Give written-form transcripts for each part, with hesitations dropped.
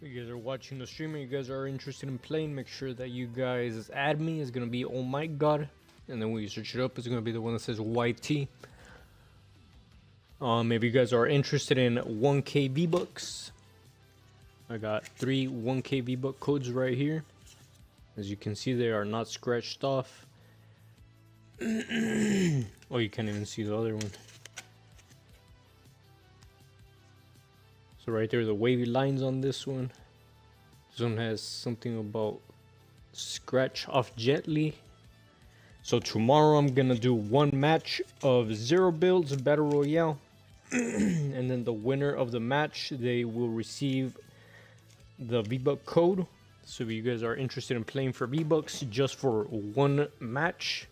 If you guys are watching the stream and you guys are interested in playing, make sure that you guys add me. It's gonna be oh my god, and then when you search it up, it's gonna be the one that says YT. If you guys are interested in 1K V-Bucks, I got 3 1K V-Buck codes right here. As you can see, they are not scratched off. Oh, you can't even see the other one. So right there, the wavy lines on this one. This one has something about scratch off gently. So tomorrow I'm gonna do one match of 0 builds battle royale. And then the winner of the match, they will receive the V-Buck code. So if you guys are interested in playing for V-Bucks just for one match,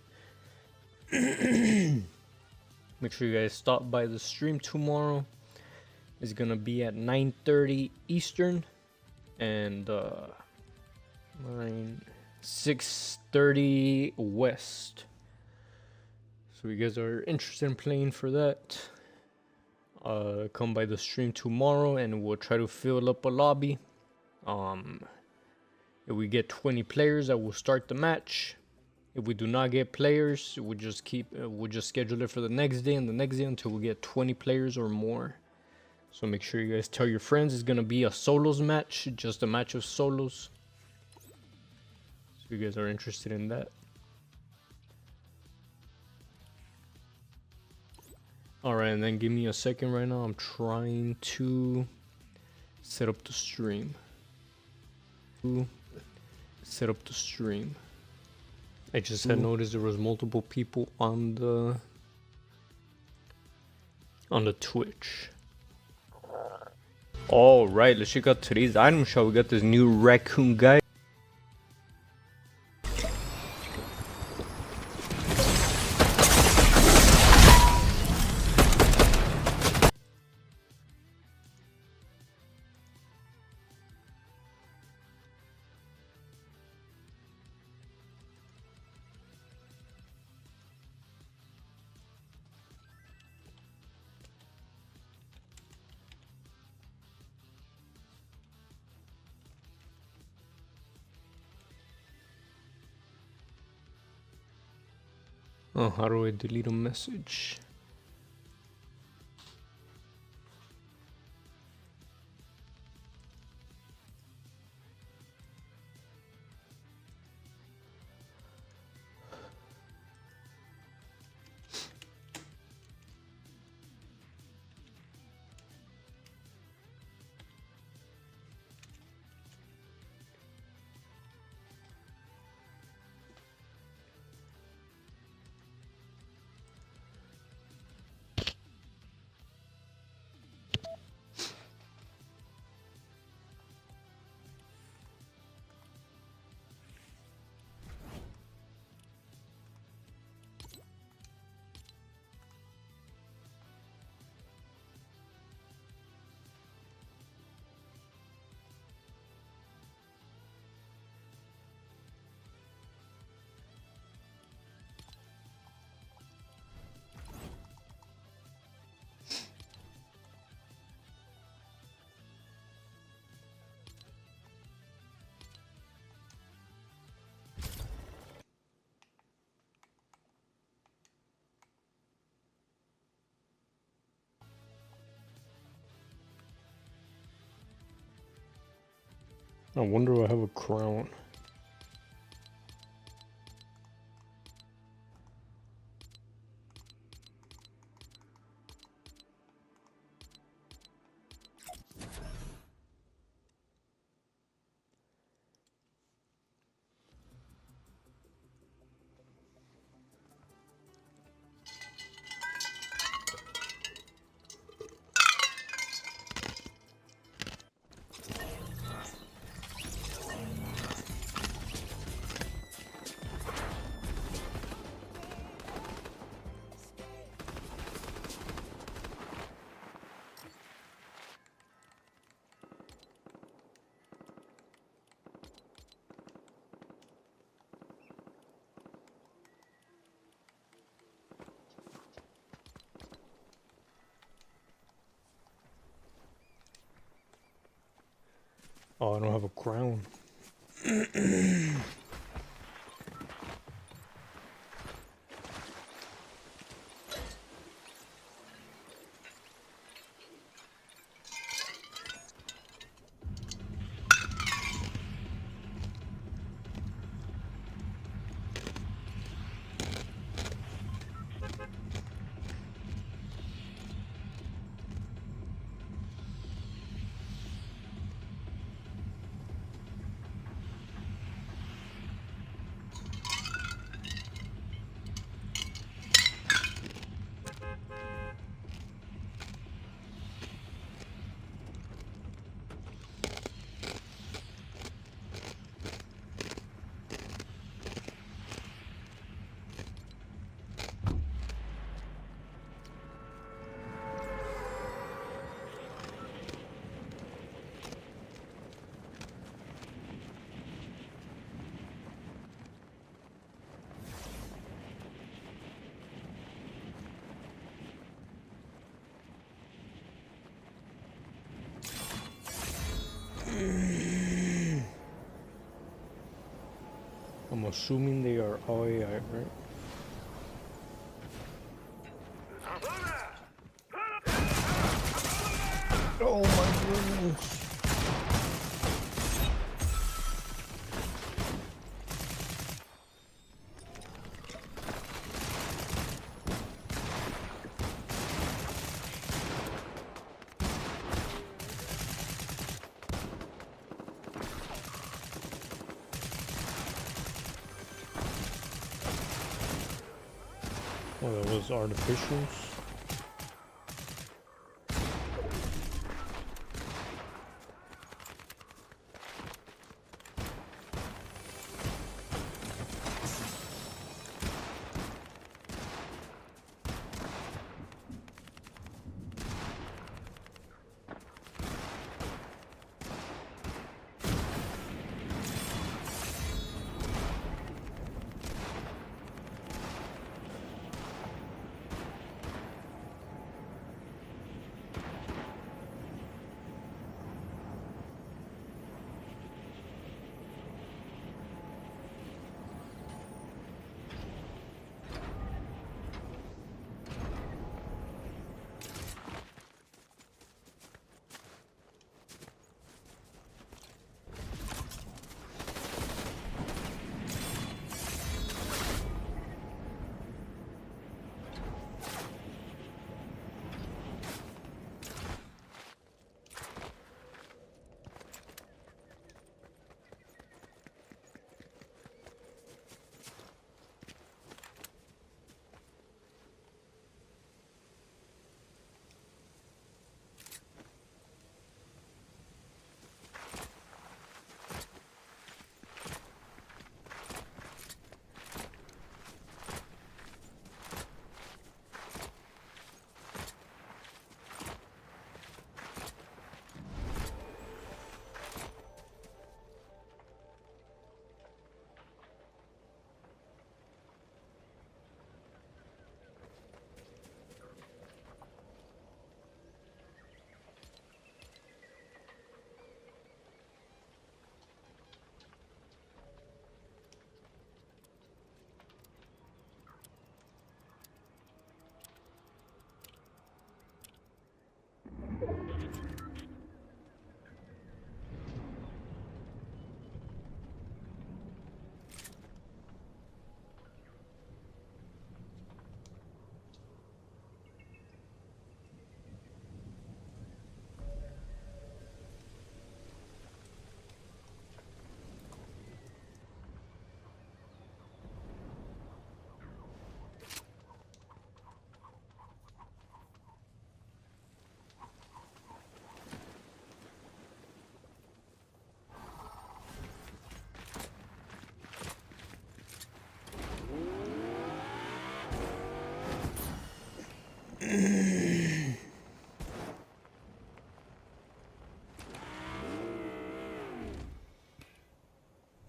make sure you guys stop by the stream tomorrow. It's gonna be at 9:30 Eastern and 6:30 West. So if you guys are interested in playing for that, come by the stream tomorrow and we'll try to fill up a lobby. If we get 20 players, I will start the match. If we do not get players, we'll just schedule it for the next day and the next day until we get 20 players or more. So make sure you guys tell your friends. It's gonna be a solos match, just a match of solos. So if you guys are interested in that. Alright, and then give me a second right now. I'm trying to set up the stream. I just had noticed there was multiple people on the Twitch. Alright, let's check out today's item shop. We got this new raccoon guy. Oh, how do I delete a message? I wonder if I have a crown. Oh, I don't have a crown. I'm assuming they are all AI, right? Oh my goodness. Oh, that was artificials.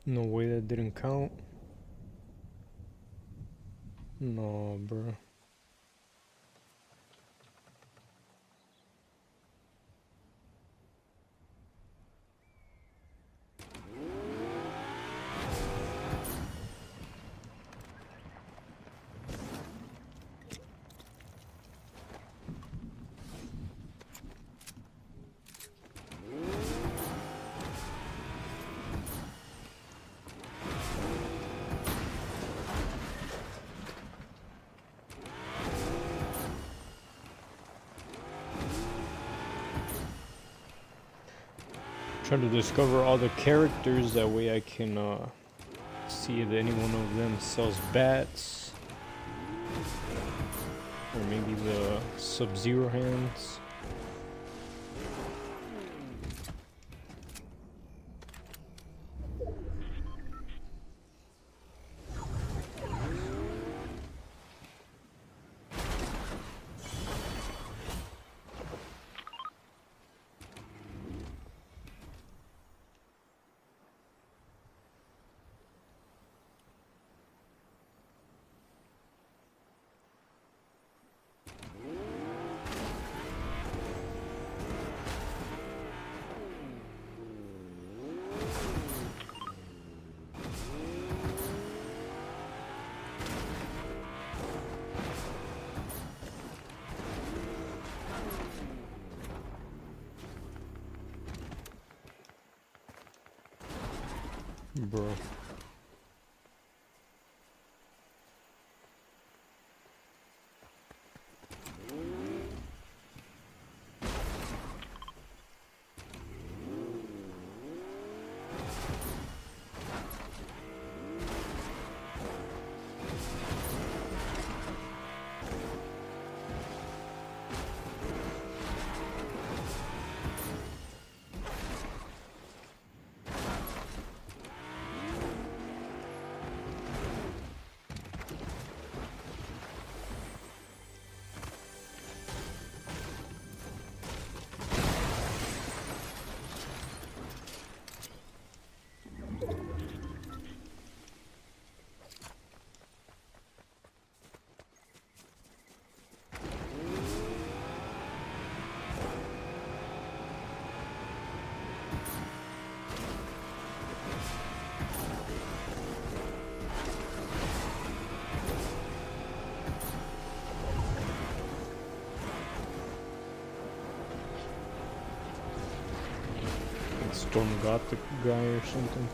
No way that didn't count. No, bro. Trying to discover all the characters, that way I can see if any one of them sells bats. Or maybe the Sub-Zero hands. Bro. Storm Gothic guy or something.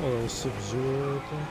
Oh, that was Sub-Zero right there.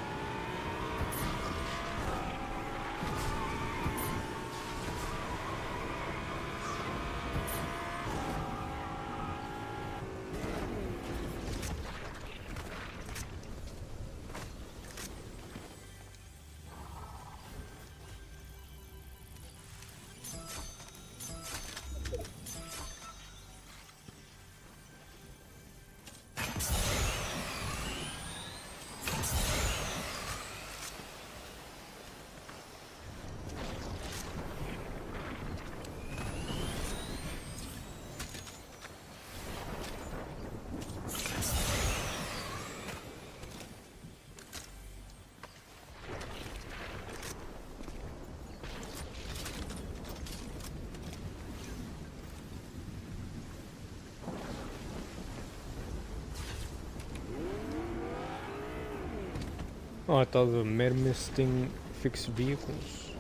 Oh, I thought the Mermis thing fixed vehicles.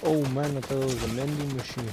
Oh man, I thought it was a mending machine.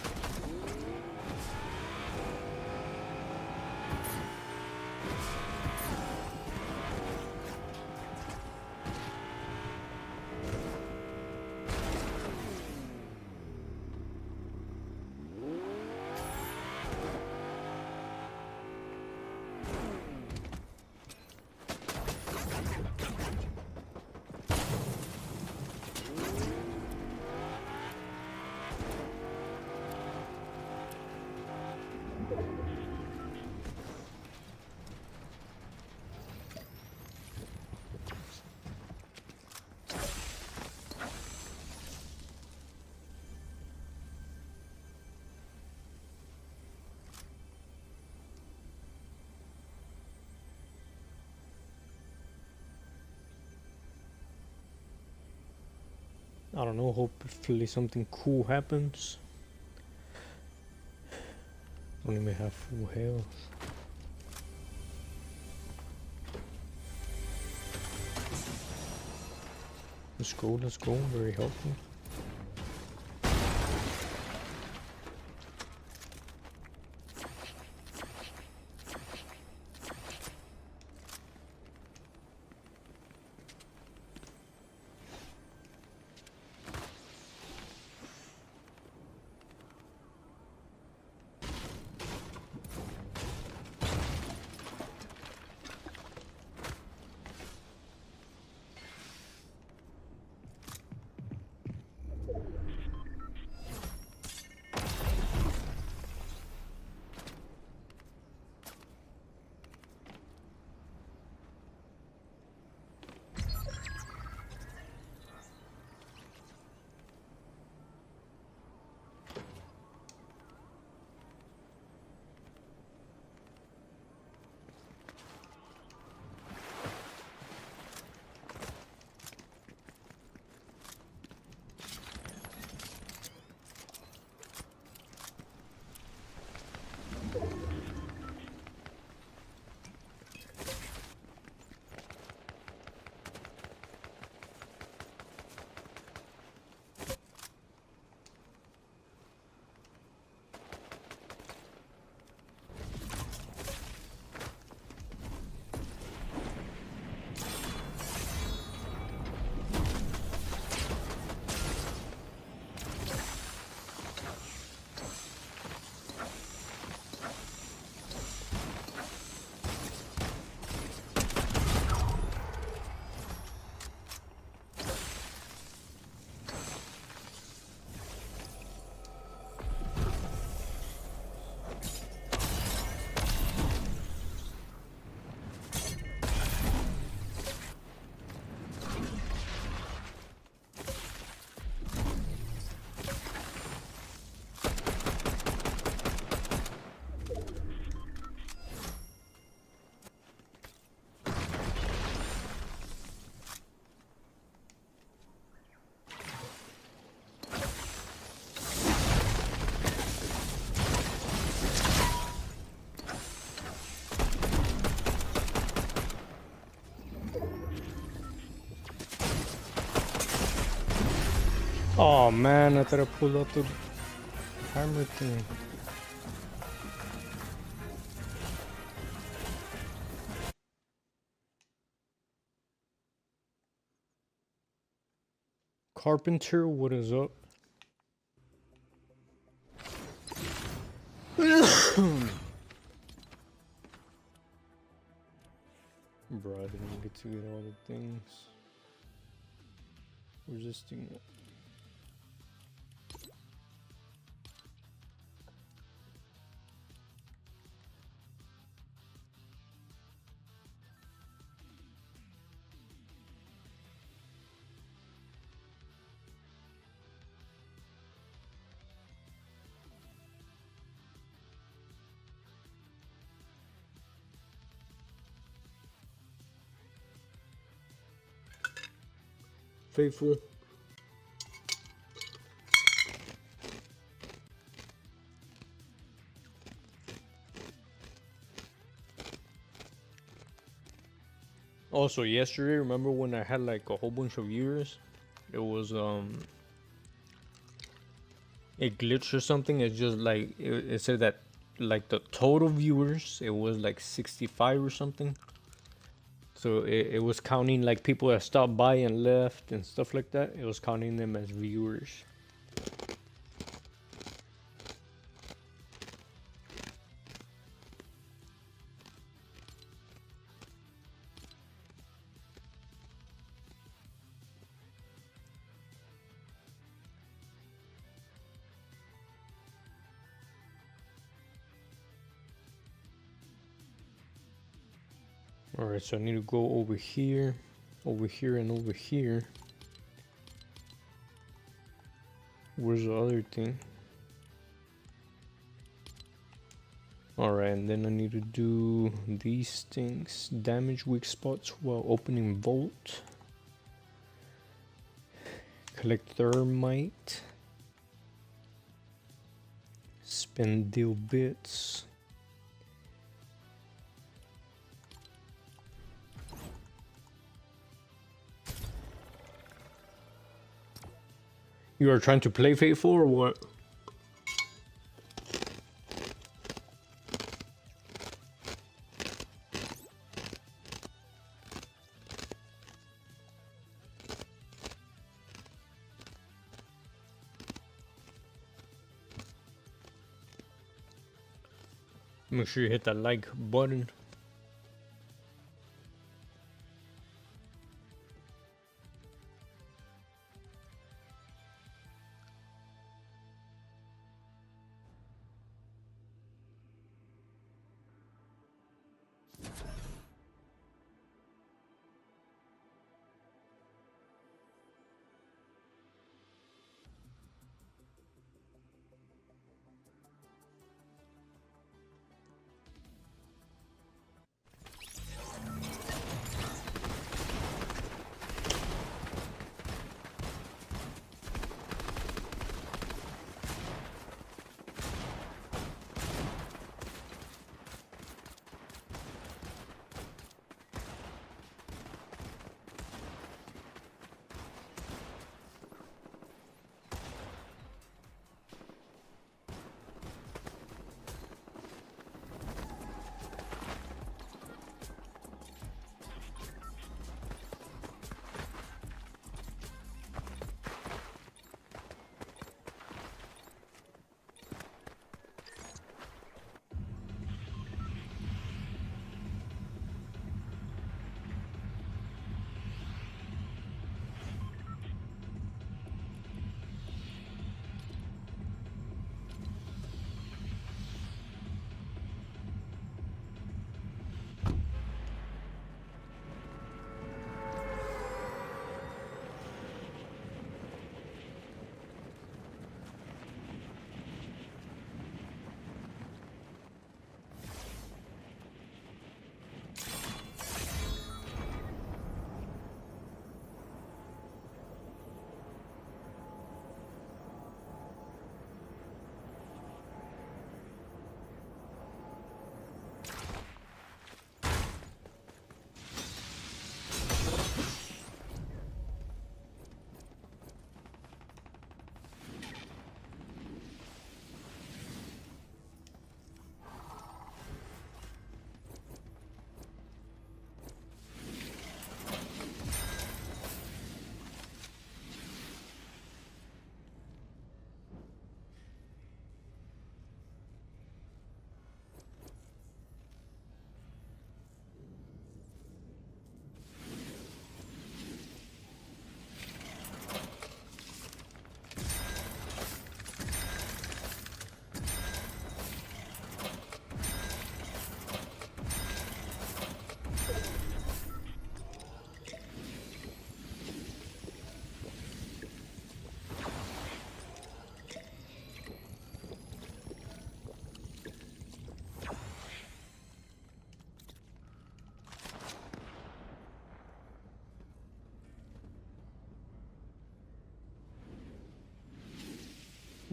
I don't know, hopefully something cool happens. Don't even have full health. Let's go, very helpful. Oh man, I thought I pulled out the hammer thing. Carpenter, what is up? Bro, I didn't get to get all the things. Where's this thing at? Faithful. Also, yesterday, remember when I had like a whole bunch of viewers? It was it glitched or something. It's just like it said that like the total viewers, it was like 65 or something. So it was counting like people that stopped by and left and stuff like that. It was counting them as viewers. Alright, so I need to go over here, and over here. Where's the other thing? Alright, and then I need to do these things. Damage weak spots while opening vault. Collect thermite. Spend deal bits. You are trying to play Faithful or what? Make sure you hit that like button.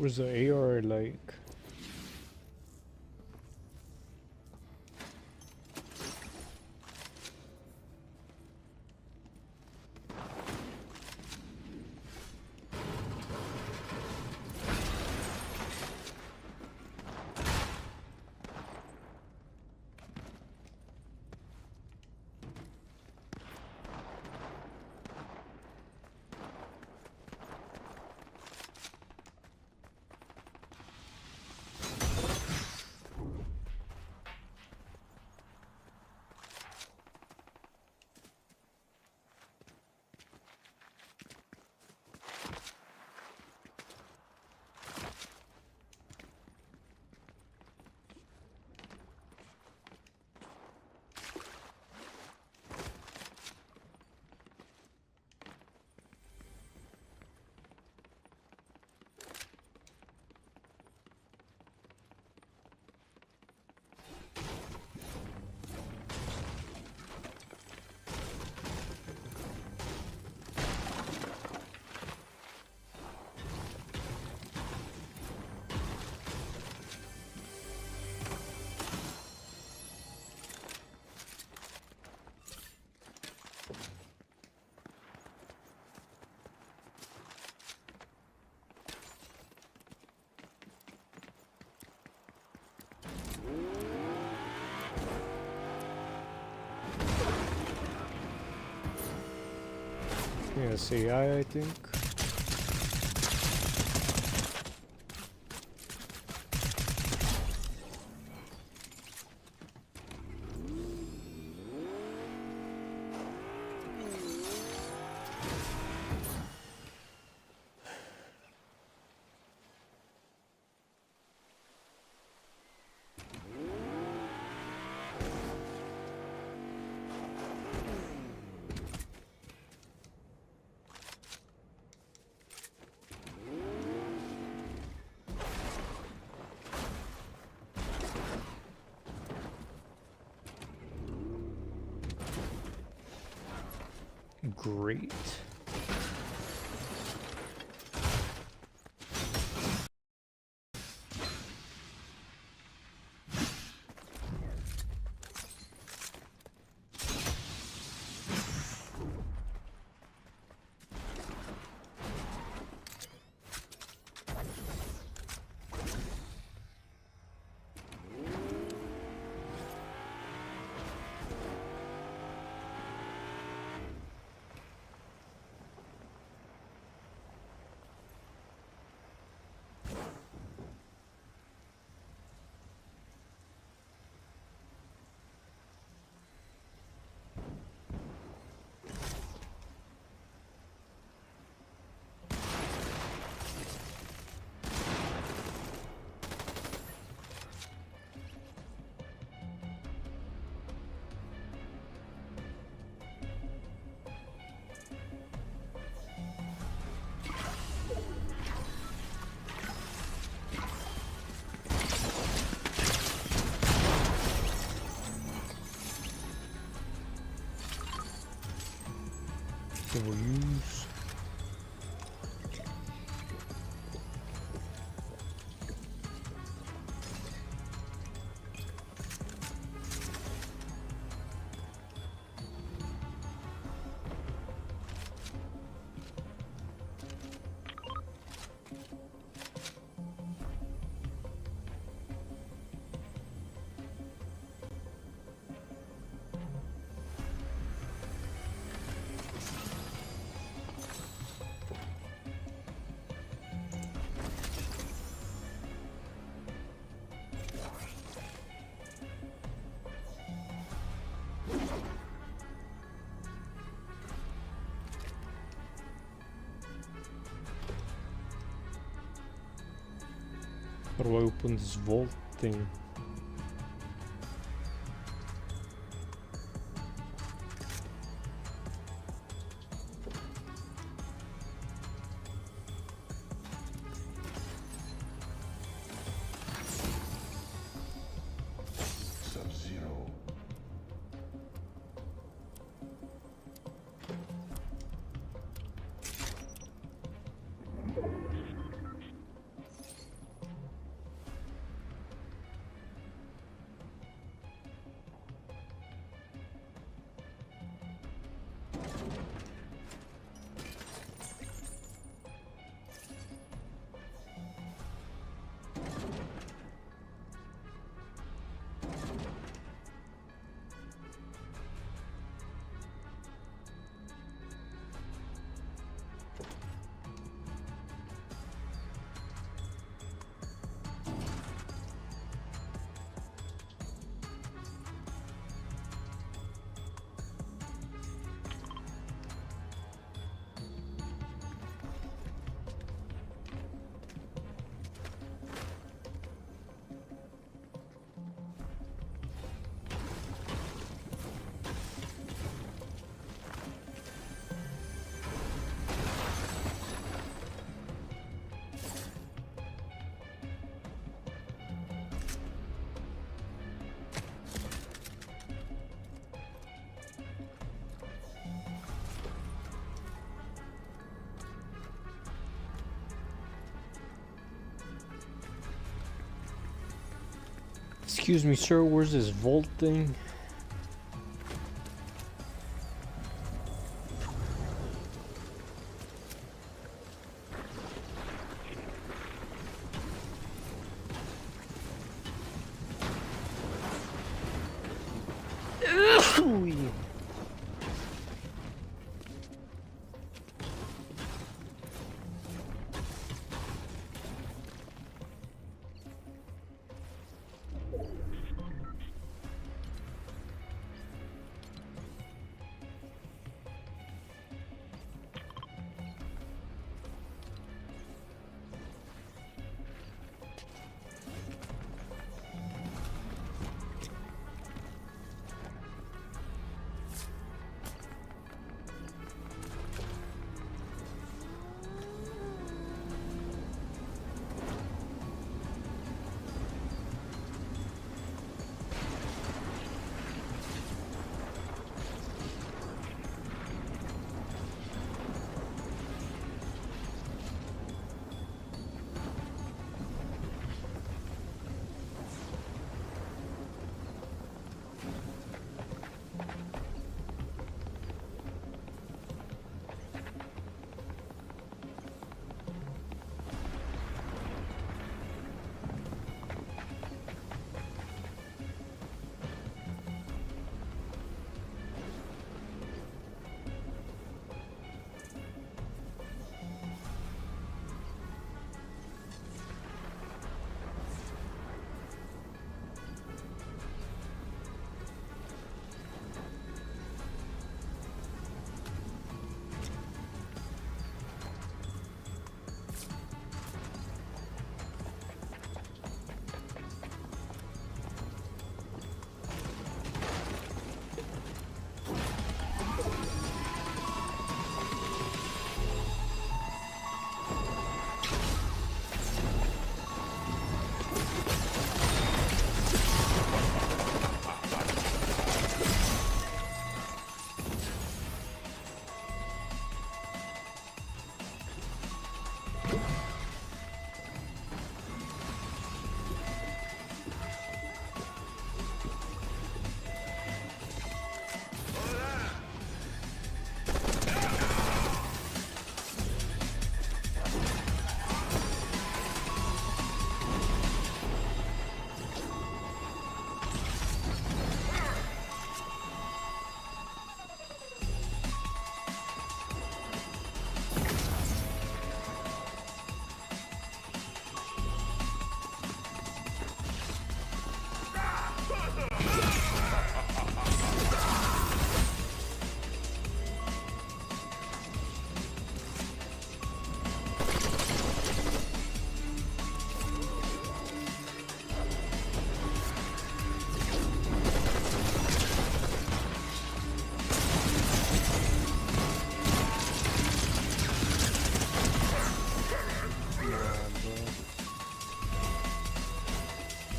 Where's the AR like? Yeah, it's AI, I think. Great. That we'll use. How do I open this vault thing? Excuse me, sir, where's this vault thing?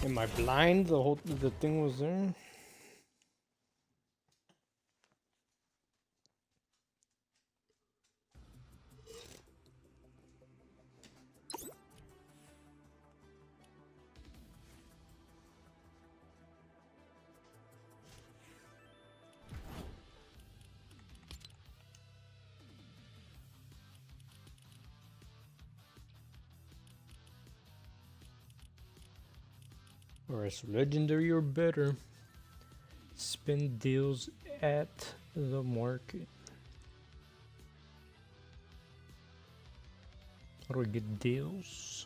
Am I blind? The thing was there. Alright, so legendary or better. Spin deals at the market. How do I get deals?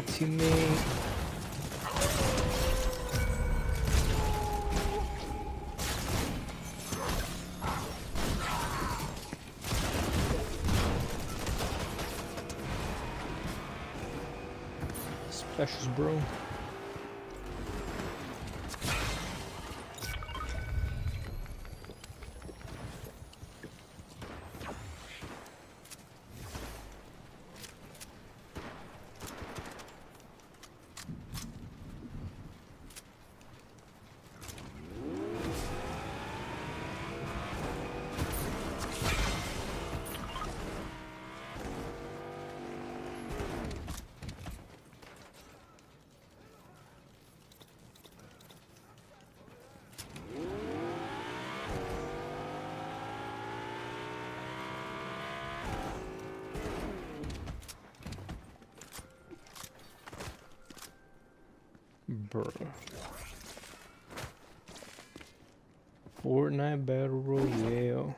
teammate. Splashes, bro. Bruh. Fortnite Battle Royale.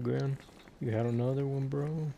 Grand, you had another one, bro?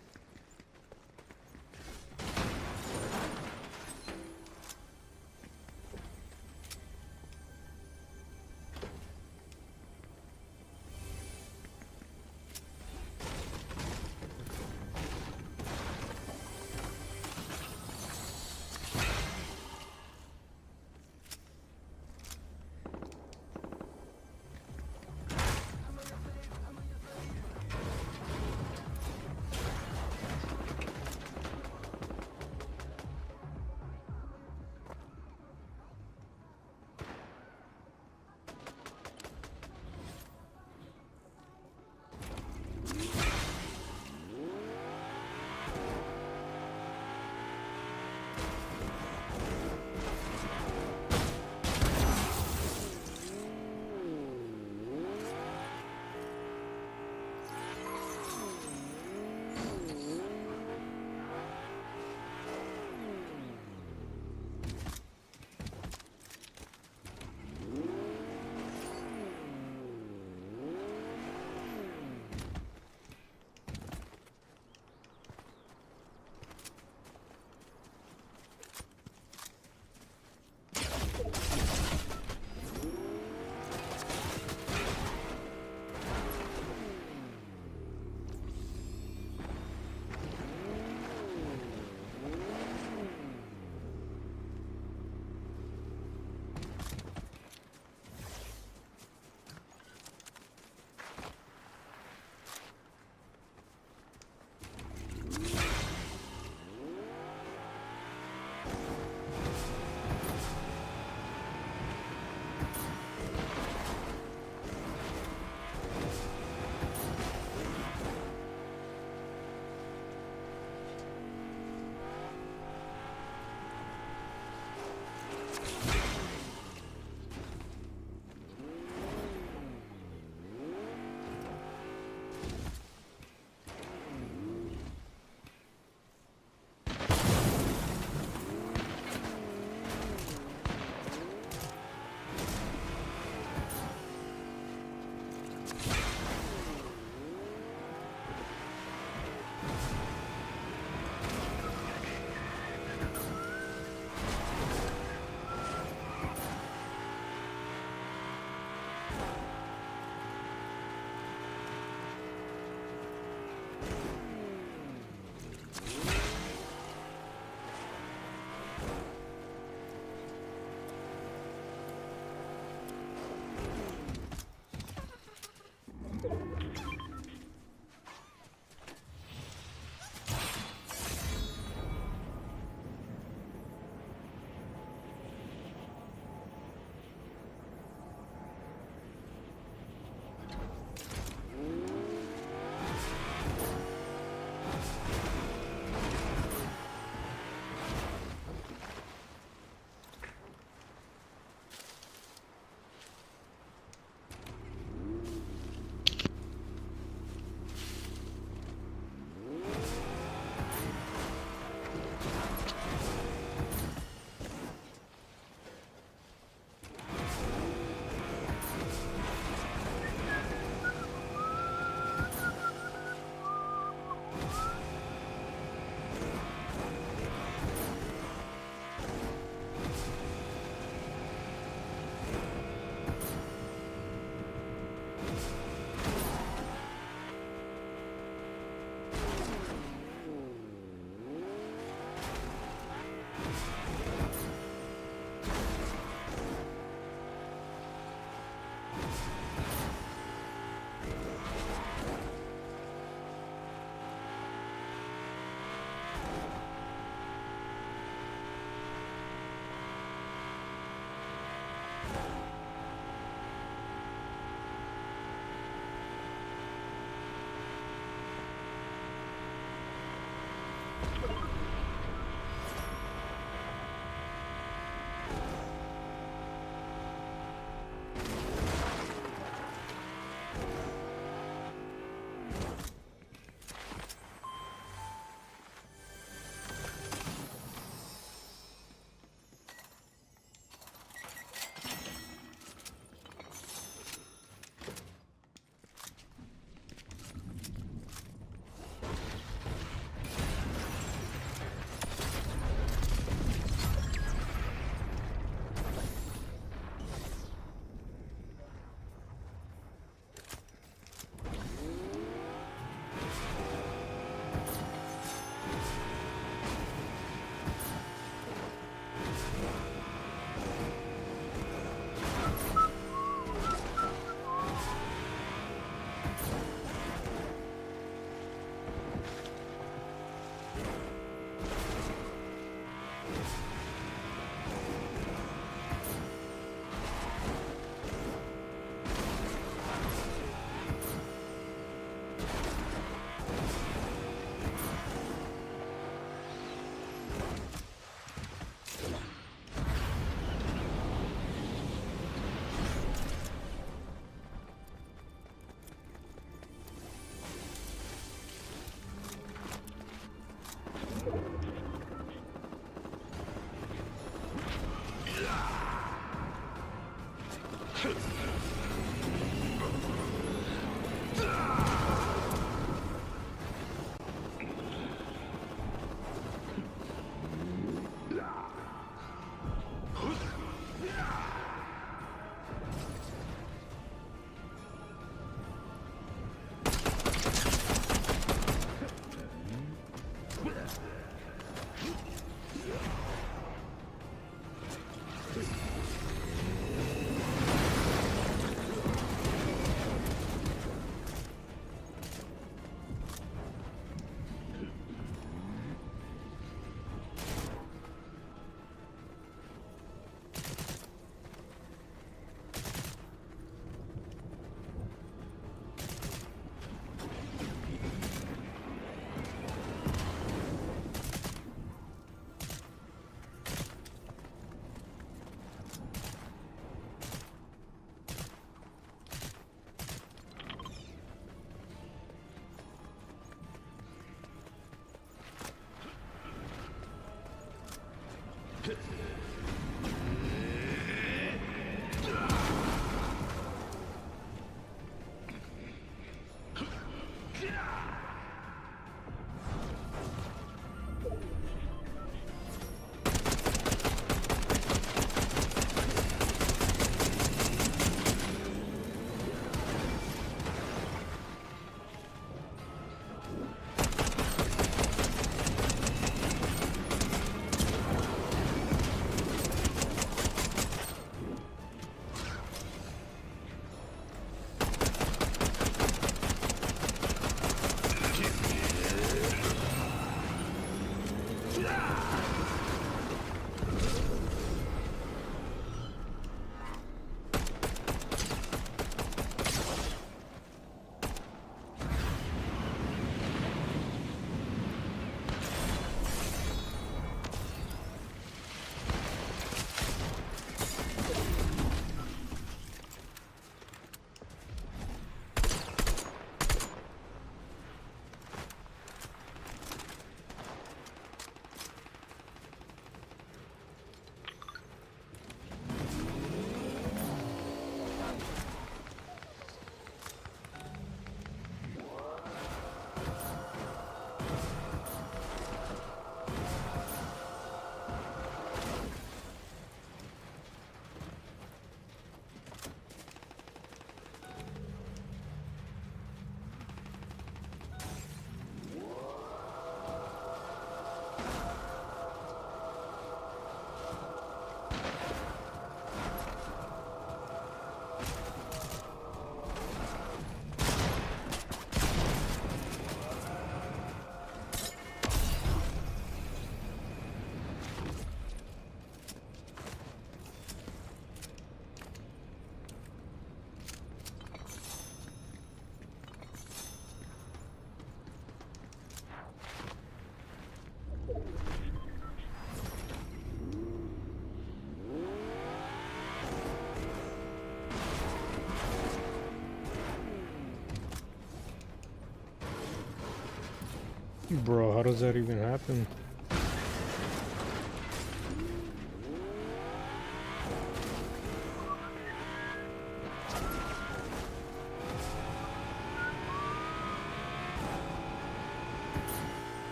Bro, how does that even happen?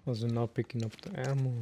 Was it not picking up the ammo?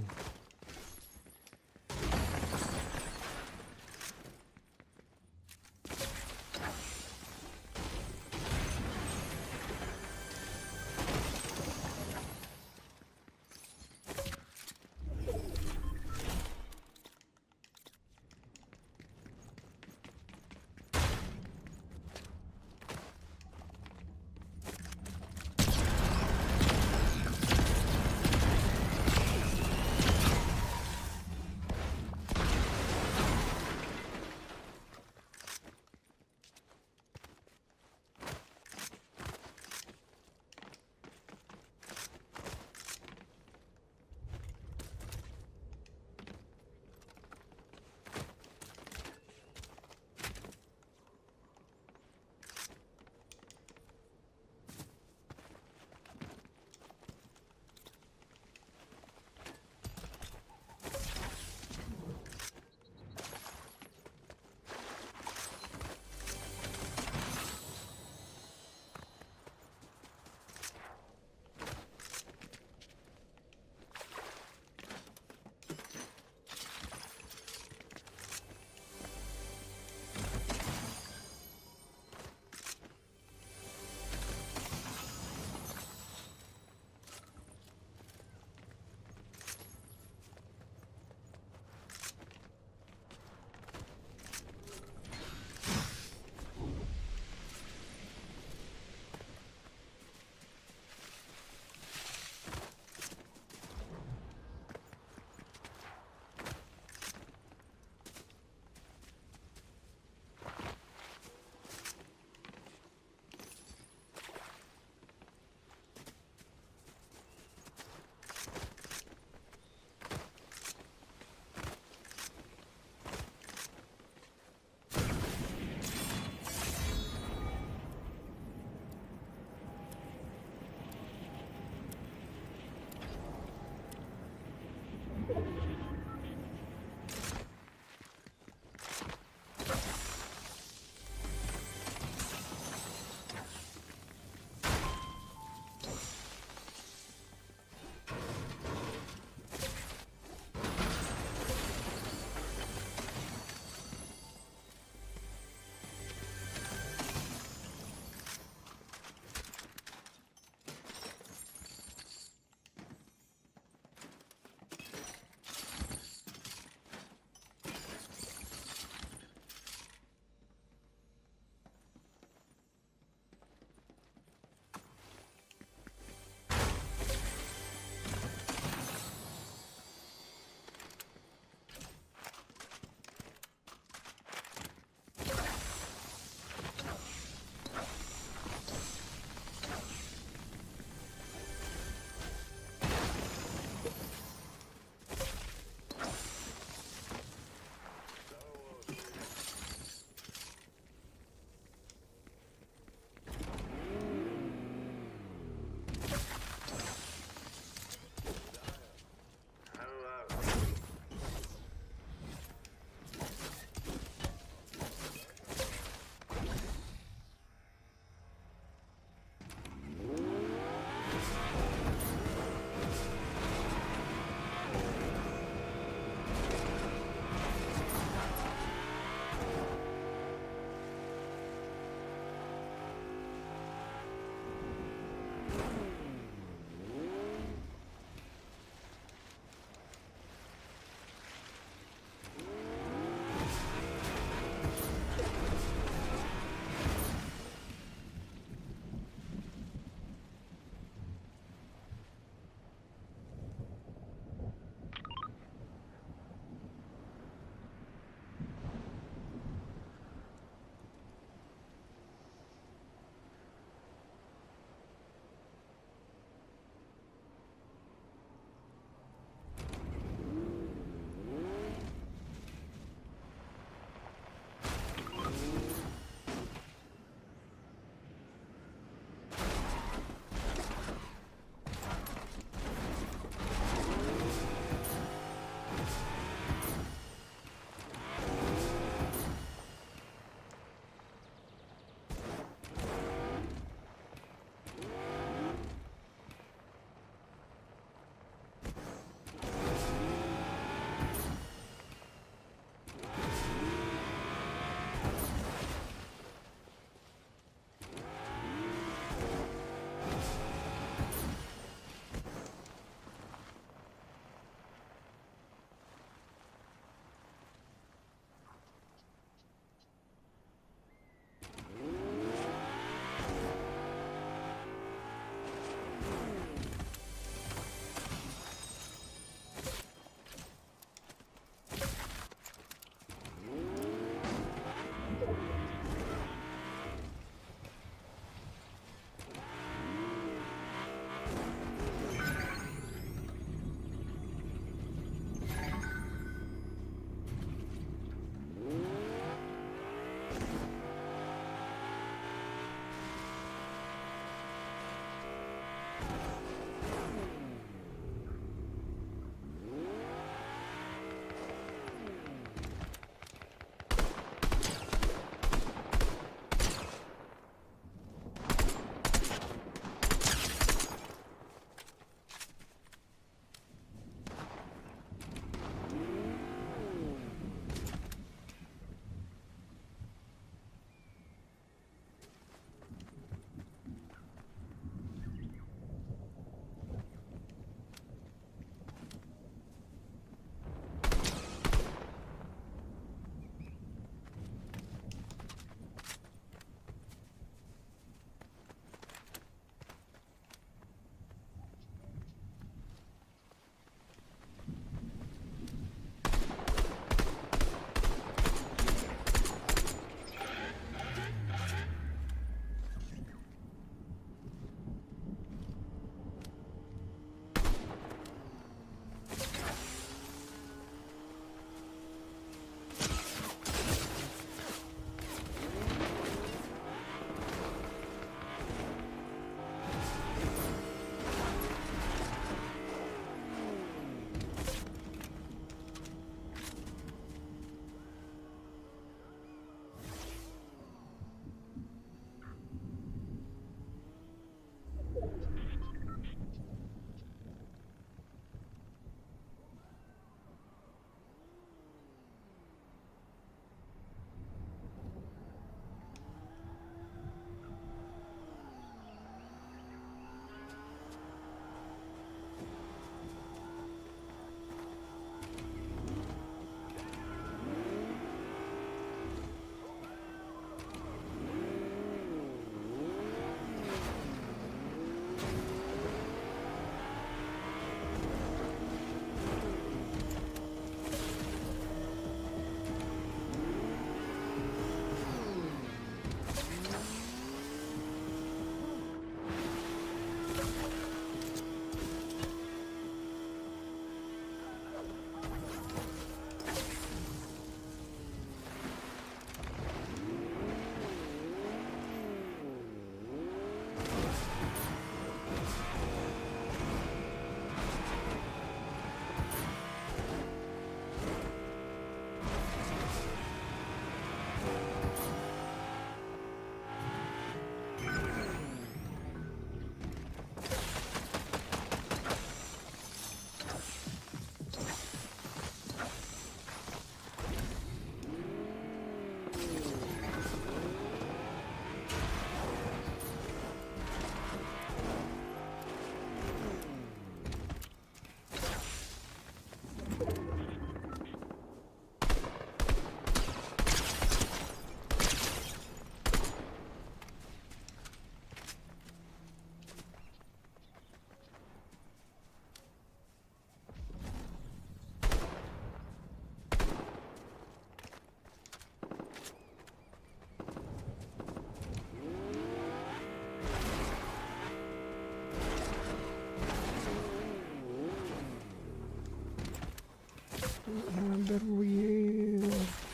Battle Royale.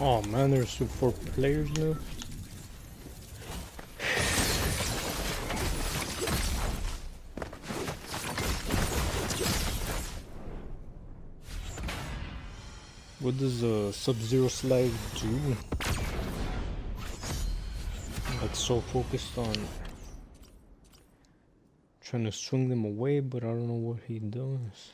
Oh man, there's 4 players now. What does a Sub-Zero slide do? Like so focused on trying to swing them away, but I don't know what he does.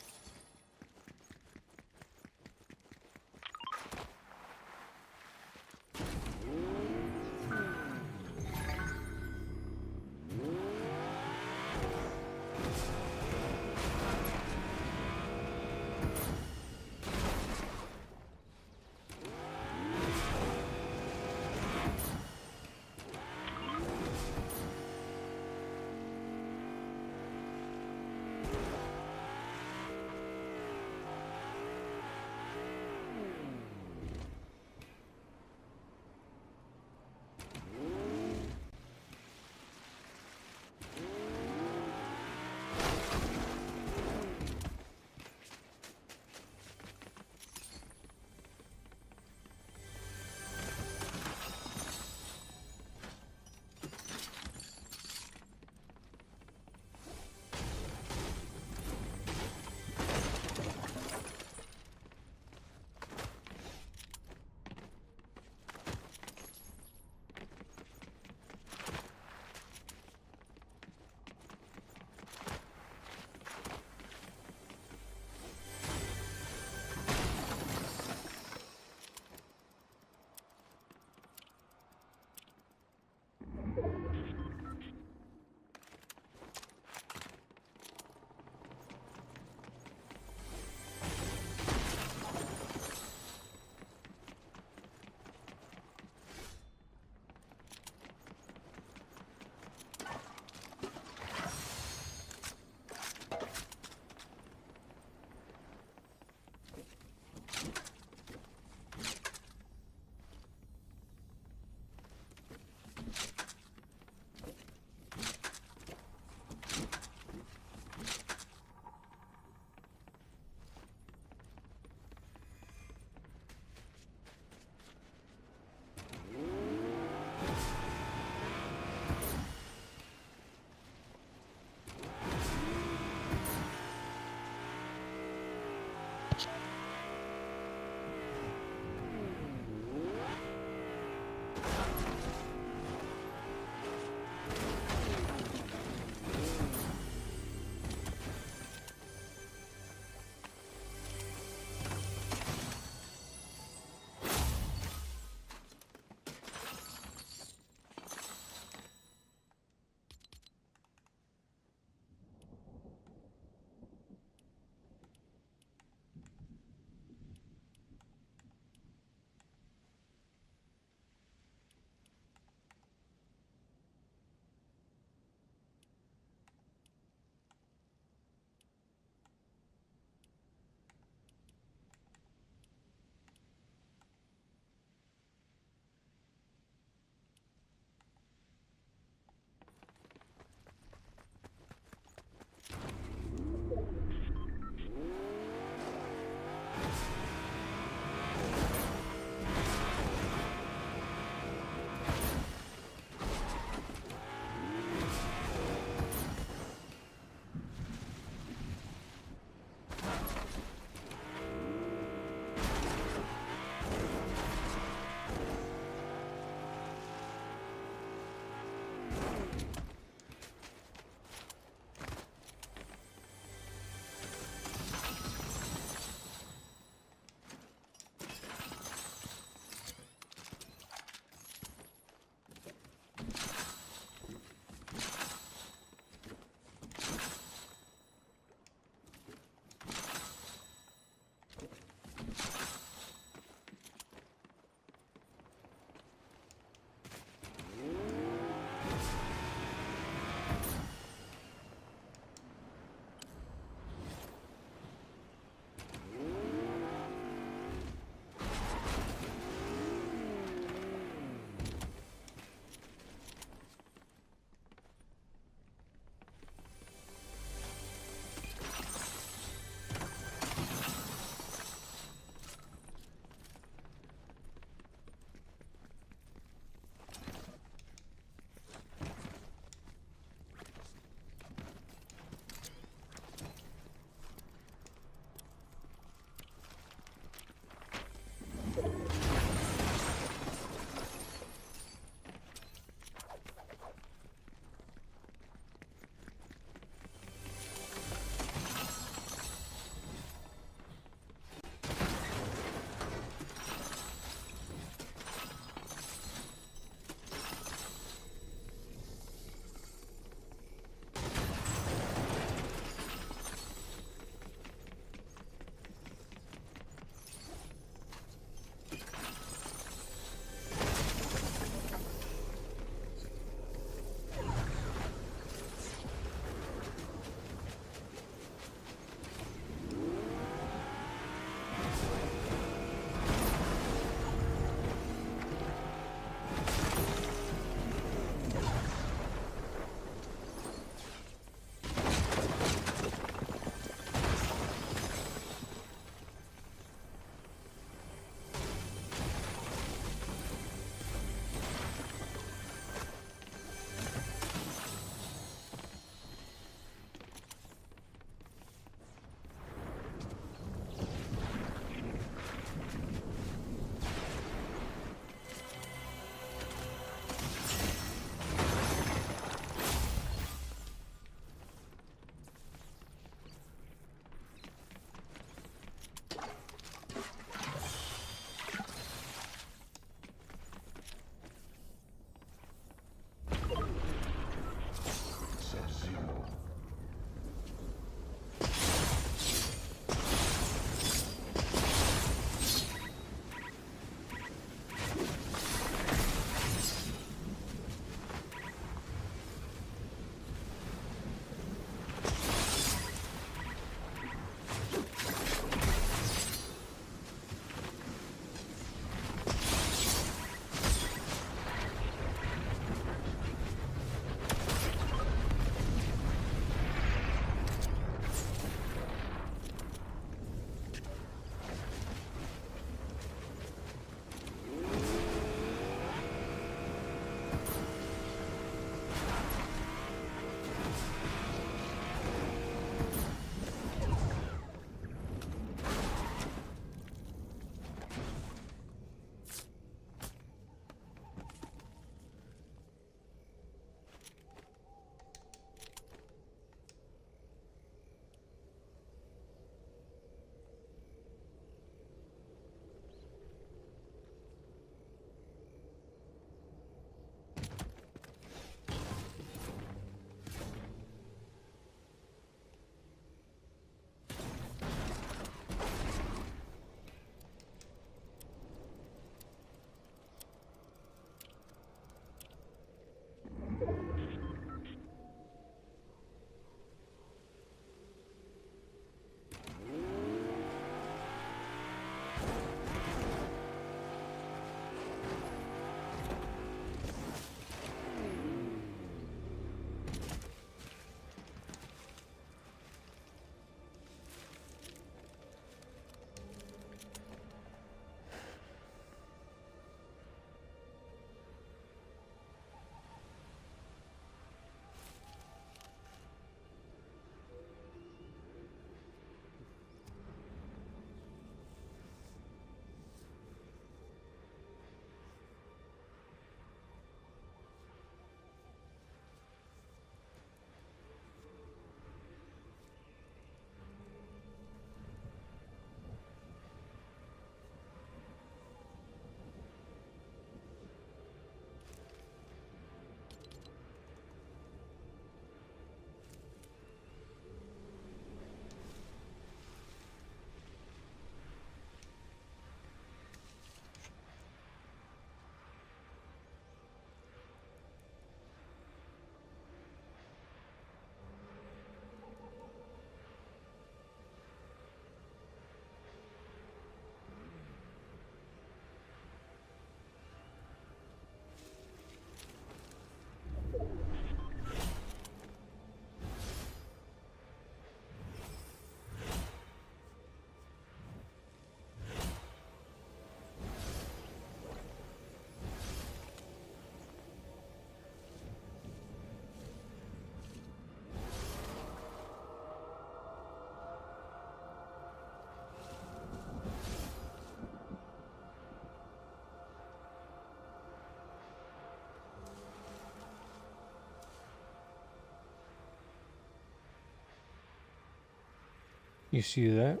You see that?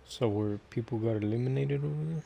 So where people got eliminated over there?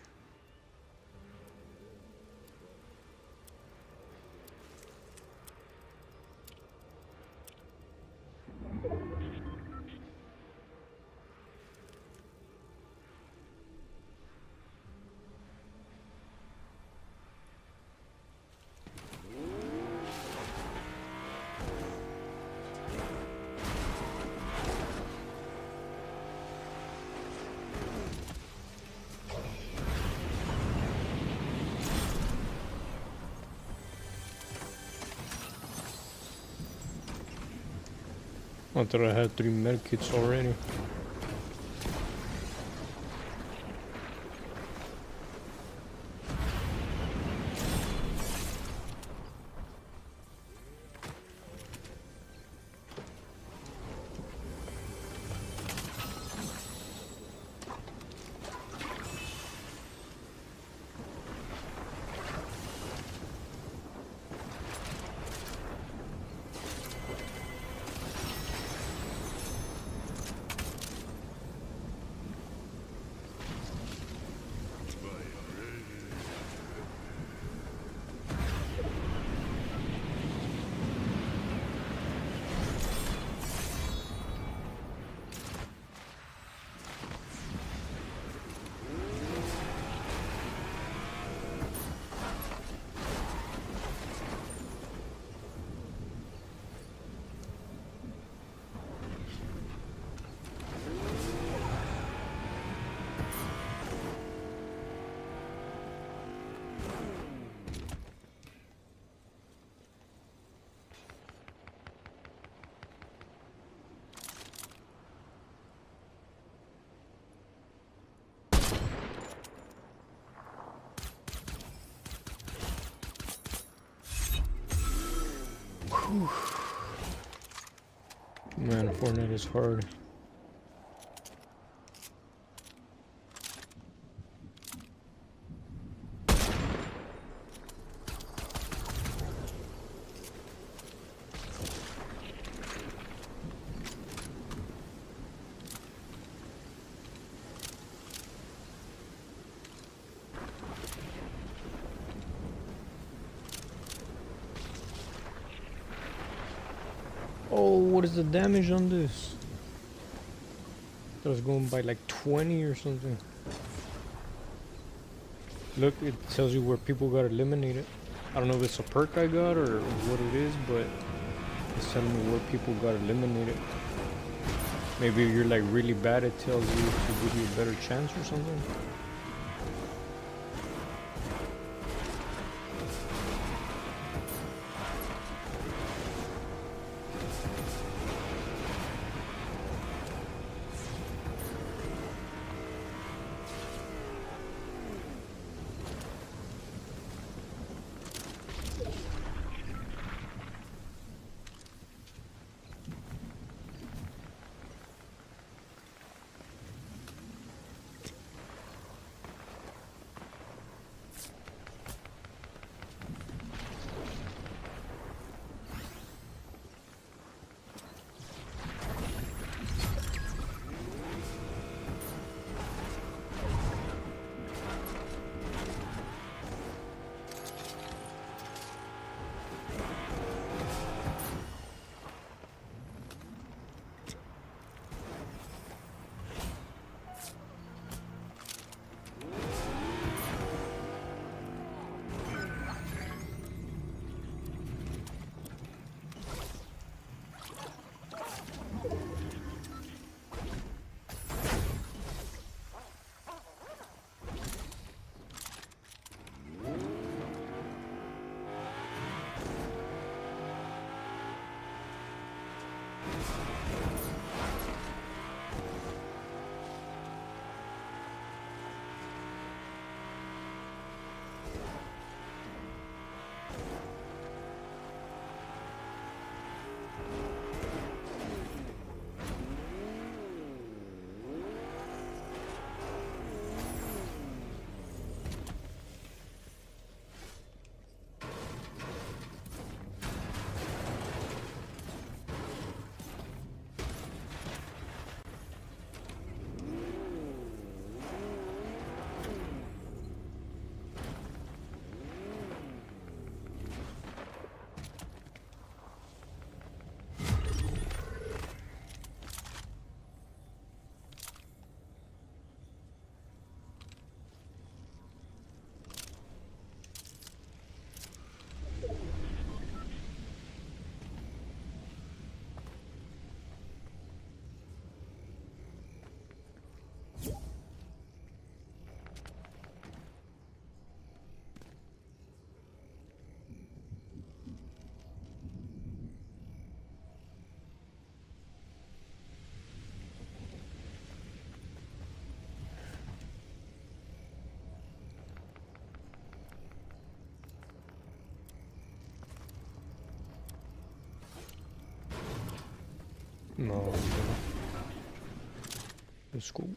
I thought I had 3 medkits already. Man, Fortnite is hard. Oh, what is the damage on this? I was going by like 20 or something. Look, it tells you where people got eliminated. I don't know if it's a perk I got or what it is, but it's telling me where people got eliminated. Maybe if you're like really bad, it tells you to give you a better chance or something. No, let's go.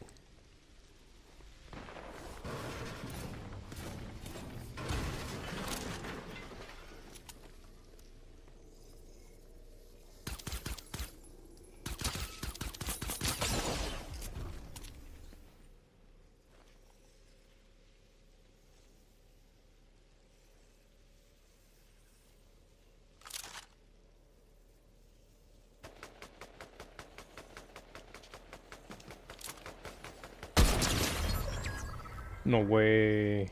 No way.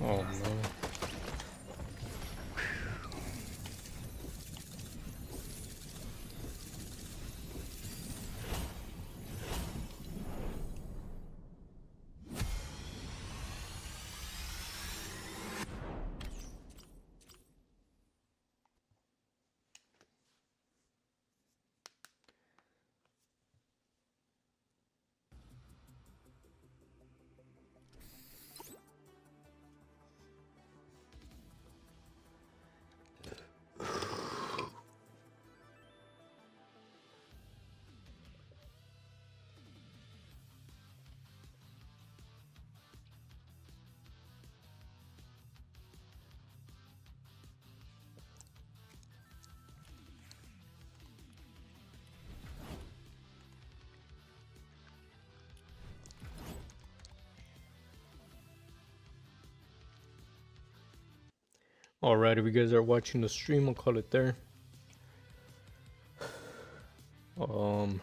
Oh no. Alright, if you guys are watching the stream, I'll call it there.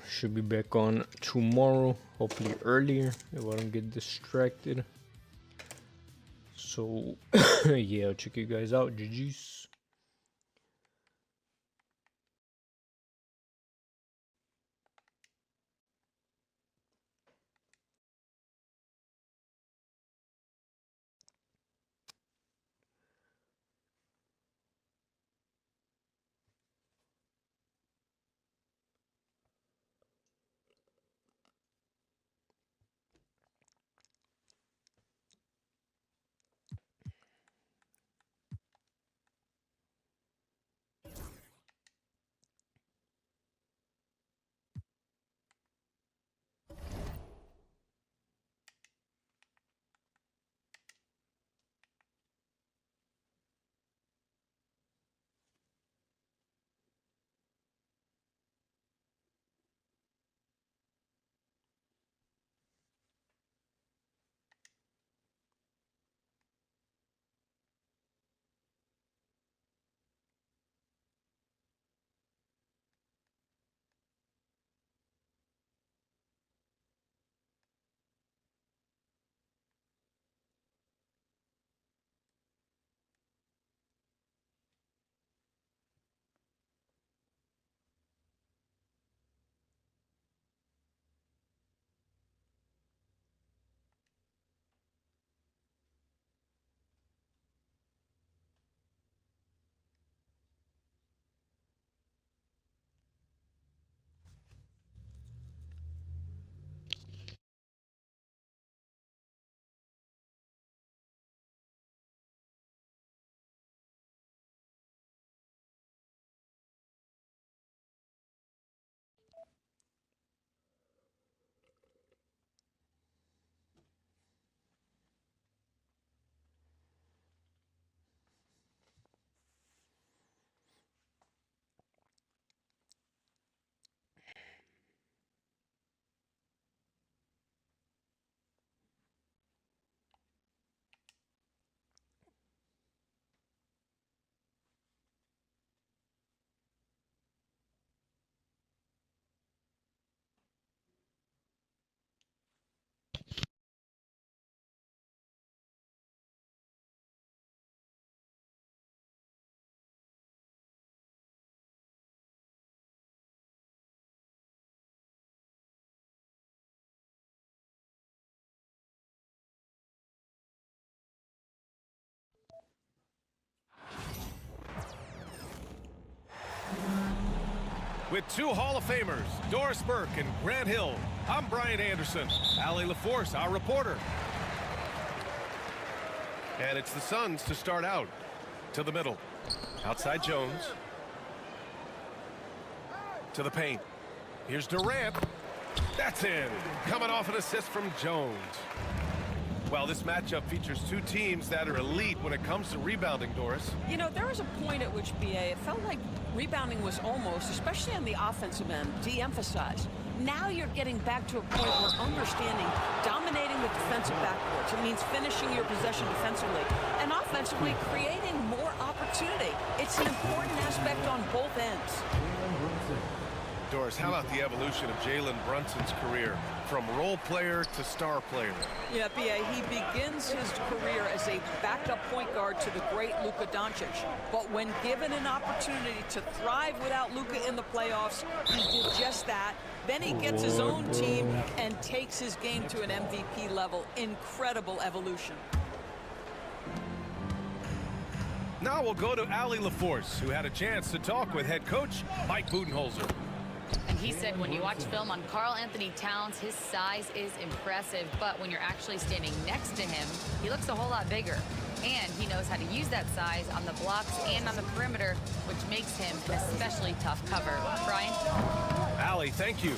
Should be back on tomorrow, hopefully earlier if I don't get distracted. So yeah, I'll check you guys out. GG's. with two Hall of Famers, Doris Burke and Grant Hill. I'm Brian Anderson. Allie LaForce, our reporter. And it's the Suns to start out. To the middle. Outside Jones. To the paint. Here's Durant. That's in. Coming off an assist from Jones. Well, this matchup features two teams that are elite when it comes to rebounding, Doris. You know, there was a point at which, BA, it felt like rebounding was almost, especially on the offensive end, de-emphasized. Now you're getting back to a point where understanding dominating the defensive backboards. It means finishing your possession defensively and offensively creating more opportunity. It's an important aspect on both ends. Doris, how about the evolution of Jalen Brunson's career from role player to star player? Yeah, BA, he begins his career as a backup point guard to the great Luka Doncic. But when given an opportunity to thrive without Luka in the playoffs, he did just that. Then he gets his own team and takes his game to an MVP level. Incredible evolution. Now we'll go to Allie LaForce, who had a chance to talk with head coach Mike Budenholzer. And he said when you watch film on Karl Anthony Towns, his size is impressive, but when you're actually standing next to him, he looks a whole lot bigger. And he knows how to use that size on the blocks and on the perimeter, which makes him an especially tough cover. Brian? Allie, thank you.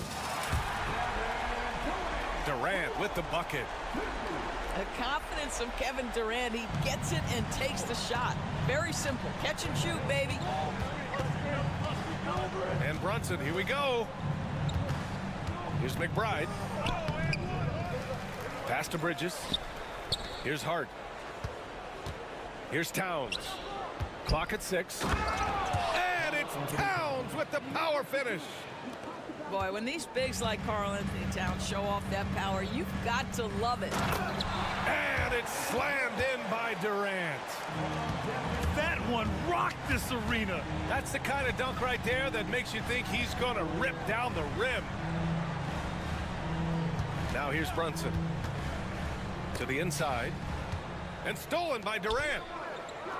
Durant with the bucket. The confidence of Kevin Durant, he gets it and takes the shot. Very simple. Catch and shoot, baby. And Brunson, here we go. Here's McBride. Pass to Bridges. Here's Hart. Here's Towns. Clock at 6. And it's Towns with the power finish. Boy, when these bigs like Karl Anthony Towns show off that power, you've got to love it. And it's slammed in by Durant. That one rocked this arena. That's the kind of dunk right there that makes you think he's going to rip down the rim. Now here's Brunson. To the inside. And stolen by Durant.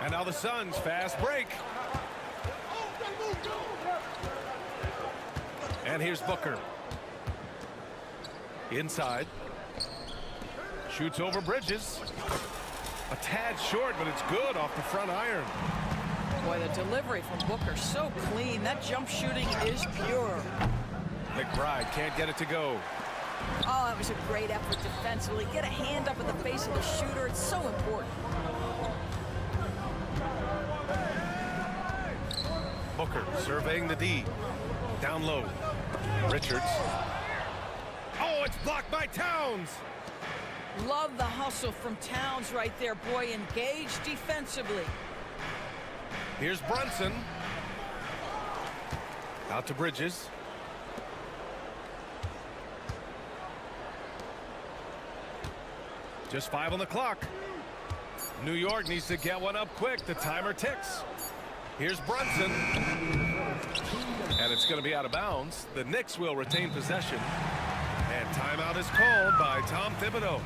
And now the Suns fast break. And here's Booker. Inside. Shoots over Bridges. A tad short, but it's good off the front iron. Boy, the delivery from Booker, so clean. That jump shooting is pure. McBride can't get it to go. Oh, that was a great effort defensively. Get a hand up in the face of the shooter. It's so important. Booker surveying the D. Down low. Richards. Oh, it's blocked by Towns. Love the hustle from Towns right there. Boy, engaged defensively. Here's Brunson. Out to Bridges. Just 5 on the clock. New York needs to get one up quick. The timer ticks. Here's Brunson. And it's going to be out of bounds. The Knicks will retain possession. And timeout is called by Tom Thibodeau.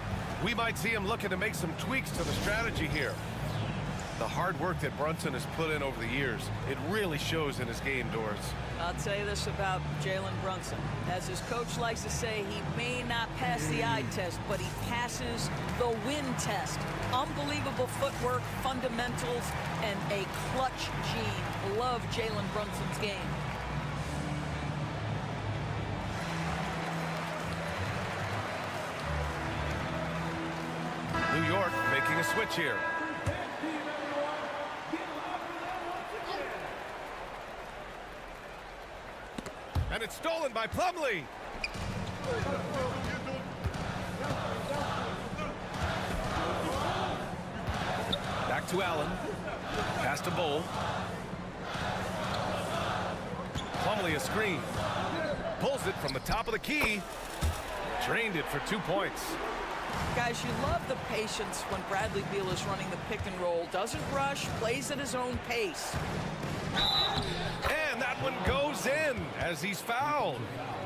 We might see him looking to make some tweaks to the strategy here. The hard work that Brunson has put in over the years, it really shows in his game, Doris. I'll tell you this about Jalen Brunson. As his coach likes to say, he may not pass the eye test, but he passes the win test. Unbelievable footwork, fundamentals, and a clutch gene. Love Jalen Brunson's game. New York making a switch here. And it's stolen by Plumlee. Back to Allen. Pass to Bull. Plumlee a screen. Pulls it from the top of the key. Drained it for 2 points. Guys, you love the patience when Bradley Beal is running the pick and roll. Doesn't rush, plays at his own pace. And that one goes in as he's fouled.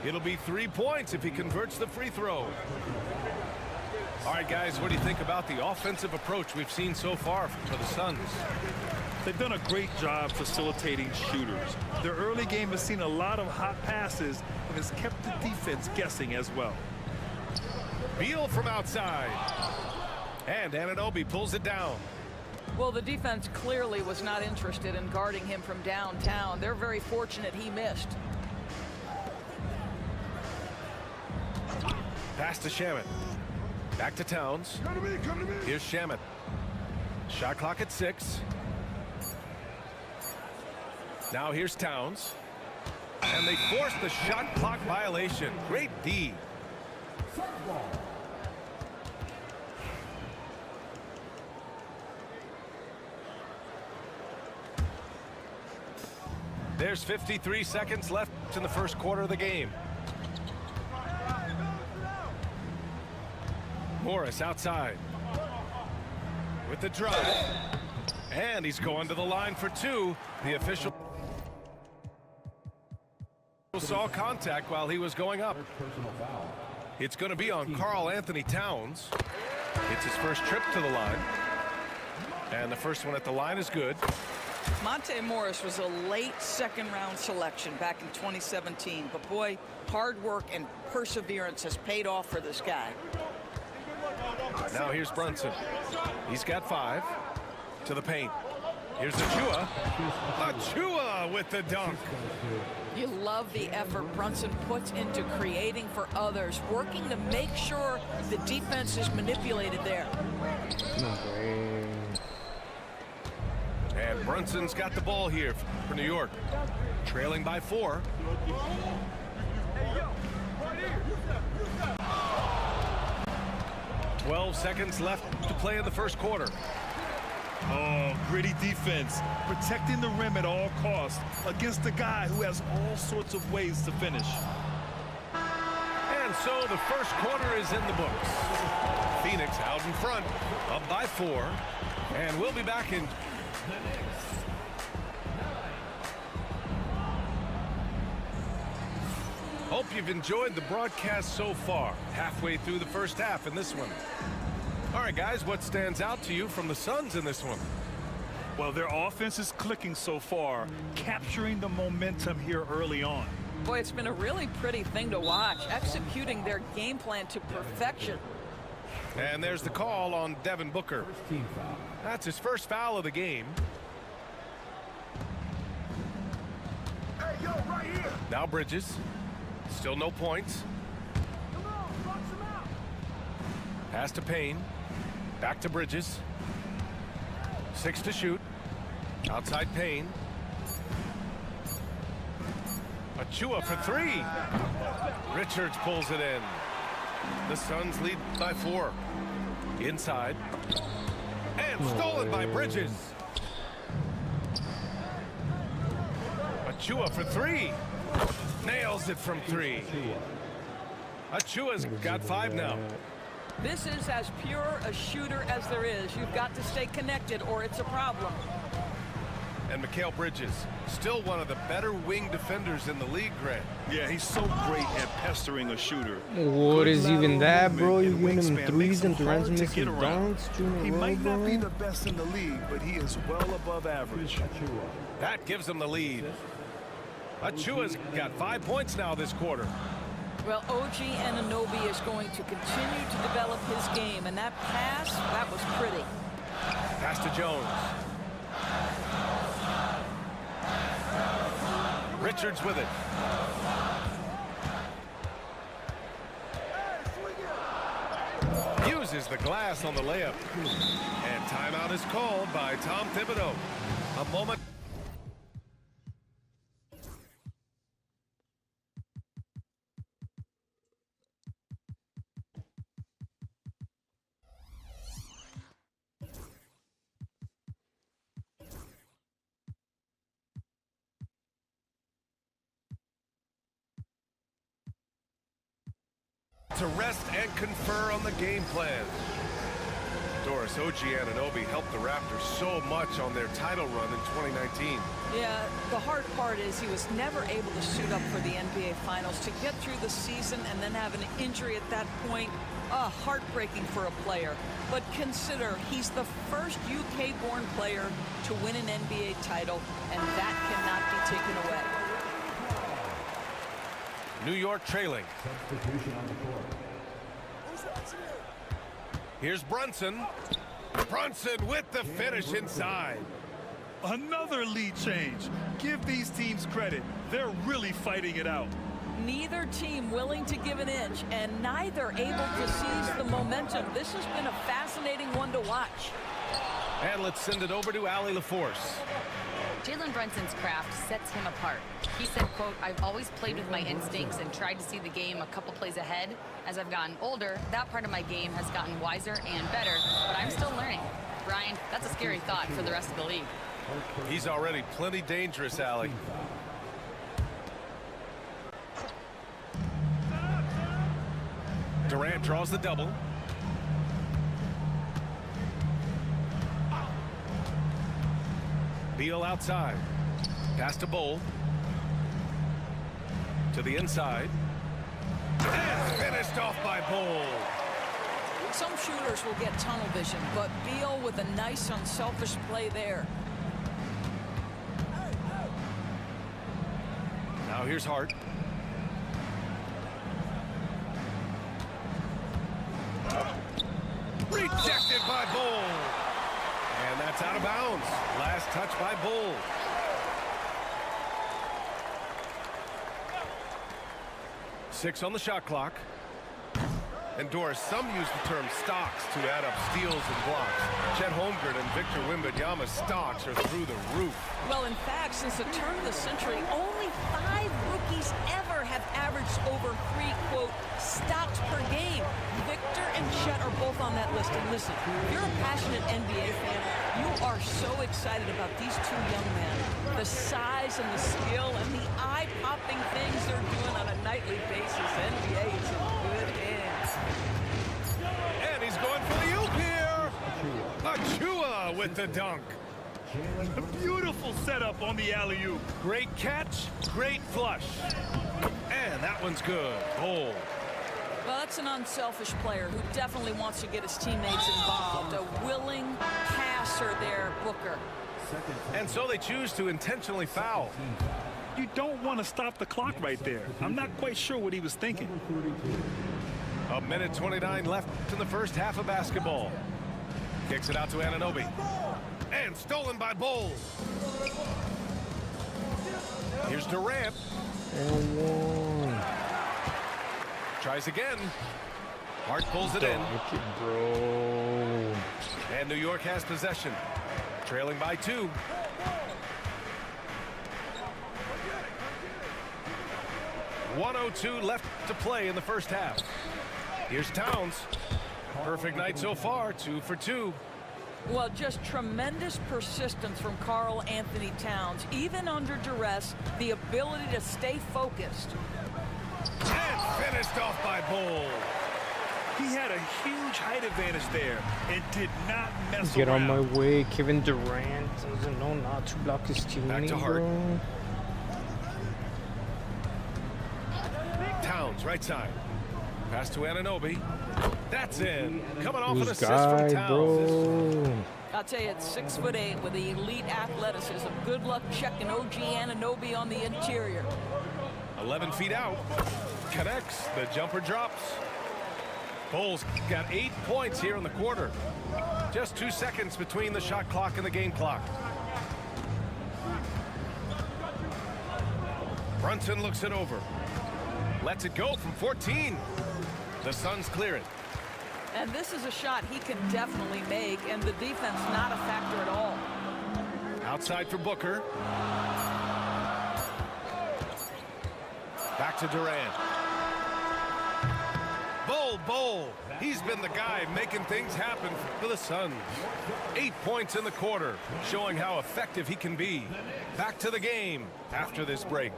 It'll be 3 points if he converts the free throw. All right. right, guys, what do you think about the offensive approach we've seen so far for the Suns? They've done a great job facilitating shooters. Their early game has seen a lot of hot passes and has kept the defense guessing as well. Beal from outside. And Anunoby pulls it down. Well, the defense clearly was not interested in guarding him from downtown. They're very fortunate he missed. Pass to Shamet. Back to Towns. Here's Shamet. Shot clock at 6. Now here's Towns. And they force the shot clock violation. Great D. There's 53 seconds left in the first quarter of the game. Morris outside with the drive, and he's going to the line for 2. The official saw contact while he was going up. It's going to be on Karl Anthony Towns. It's his first trip to the line, and the first one at the line is good. Monte Morris was a late second-round selection back in 2017, but boy, hard work and perseverance has paid off for this guy. Now here's Brunson. He's got 5 to the paint. Here's Achua. Achua with the dunk. You love the effort Brunson puts into creating for others, working to make sure the defense is manipulated there. And Brunson's got the ball here for New York, trailing by 4. "12 seconds left to play in the first quarter." Oh, gritty defense, protecting the rim at all costs against a guy who has all sorts of ways to finish. And so the first quarter is in the books. Phoenix out in front, up by 4, and we'll be back in. Hope you've enjoyed the broadcast so far. Halfway through the first half in this one. All right, guys, what stands out to you from the Suns in this one? Well, their offense is clicking so far, capturing the momentum here early on. Boy, it's been a really pretty thing to watch, executing their game plan to perfection. And there's the call on Devin Booker. That's his first foul of the game. Hey, yo, right here. Now Bridges. Still no points. Come on, box him out. Pass to Payne. Back to Bridges. 6 to shoot. Outside Payne. Achua for 3. Richards pulls it in. The Suns lead by 4. Inside. And stolen by Bridges. Achua for 3. Nails it from 3. Achua's got 5 now. This is as pure a shooter as there is. You've got to stay connected or it's a problem. And Mikal Bridges, still one of the better wing defenders in the league, Grant. Yeah, he's so great at pestering a shooter. What Good is even lateral that, bro? movement You and giving him wingspan threes makes and him hard Durant's to missing get around. dunks? Two in a He row, might not be bro? the best in the league, but he is well above average. That gives him the lead. Achua's got 5 points now this quarter. Well, OG Anunoby is going to continue to develop his game, and that pass, that was pretty. Pass to Jones. Richards with it. Uses the glass on the layup. And timeout is called by Tom Thibodeau. A moment. To rest and confer on the game plan. Doris, OG Anunoby helped the Raptors so much on their title run in 2019. Yeah, the hard part is he was never able to suit up for the NBA Finals. To get through the season and then have an injury at that point, heartbreaking for a player. But consider, he's the first UK-born player to win an NBA title, and that cannot be taken away. New York trailing. Here's Brunson. Brunson with the finish inside. Another lead change. Give these teams credit. They're really fighting it out. Neither team willing to give an inch, and neither able to seize the momentum. This has been a fascinating one to watch. And let's send it over to Allie LaForce. Jalen Brunson's craft sets him apart. He said, quote, "I've always played with my instincts and tried to see the game a couple plays ahead. As I've gotten older, that part of my game has gotten wiser and better, but I'm still learning." Brian, that's a scary thought for the rest of the league. He's already plenty dangerous, Allie. Durant draws the double. Beal outside. Pass to Bull. To the inside. And finished off by Bull. Some shooters will get tunnel vision, but Beal with a nice unselfish play there. Now here's Hart. Rejected by Bull. And that's out of bounds. Last touch by Bull. Six on the shot clock. And Doris, some use the term stocks to add up steals and blocks. Chet Holmgren and Victor Wembanyama's stocks are through the roof. Well, in fact, since the turn of the century, only 5 rookies ever have averaged over 3, quote, stocks per game. Victor and Chet are both on that list. And listen, if you're a passionate NBA fan, you are so excited about these two young men. The size and the skill and the eye-popping things they're doing on a nightly basis. NBA is in good hands. And he's going for the oop here. Achua with the dunk. A beautiful setup on the alley-oop. Great catch, great flush. And that one's good. Bull. Well, that's an unselfish player who definitely wants to get his teammates involved. A willing passer there, Booker. And so they choose to intentionally foul. You don't want to stop the clock right there. I'm not quite sure what he was thinking. A minute 29 left in the first half of basketball. Kicks it out to Anunoby. And stolen by Bull. Here's Durant. Tries again. Hart pulls it in. Bro. And New York has possession. Trailing by 2. .102 left to play in the first half. Here's Towns. Perfect night so far, 2 for 2. Well, just tremendous persistence from Karl Anthony Towns. Even under duress, the ability to stay focused. And finished off by Bull. He had a huge height advantage there and did not mess Get around. on my way. Kevin Durant doesn't know not to block his teammate. Back to Hart. Bro. Towns, right side. Pass to Anunoby. That's in. Coming off an Who's assist guy, from Towns. bro? I'll tell you, it's 6'8" with elite athleticism. Good luck checking OG Anunoby on the interior. 11 feet out. Connects. The jumper drops. Bulls got 8 points here in the quarter. Just 2 seconds between the shot clock and the game clock. Brunson looks it over. Lets it go from 14. The Suns clear it. And this is a shot he can definitely make, and the defense not a factor at all. Outside for Booker. Back to Durant. Bull. He's been the guy making things happen for the Suns. 8 points in the quarter, showing how effective he can be. Back to the game after this break.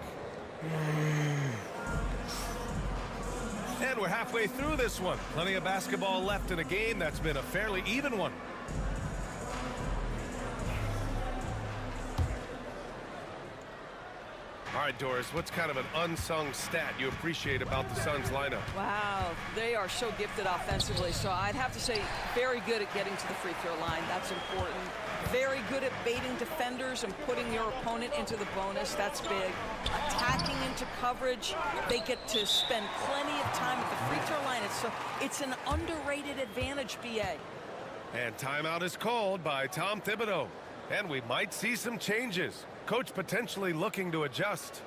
And we're halfway through this one. Plenty of basketball left in a game that's been a fairly even one. All right, Doris, what's kind of an unsung stat you appreciate about the Suns lineup? Wow, they are so gifted offensively. So I'd have to say very good at getting to the free throw line. That's important. Very good at baiting defenders and putting your opponent into the bonus. That's big. Attacking into coverage. They get to spend plenty of time at the free throw line. It's an underrated advantage, BA. And timeout is called by Tom Thibodeau. And we might see some changes. Coach potentially looking to adjust.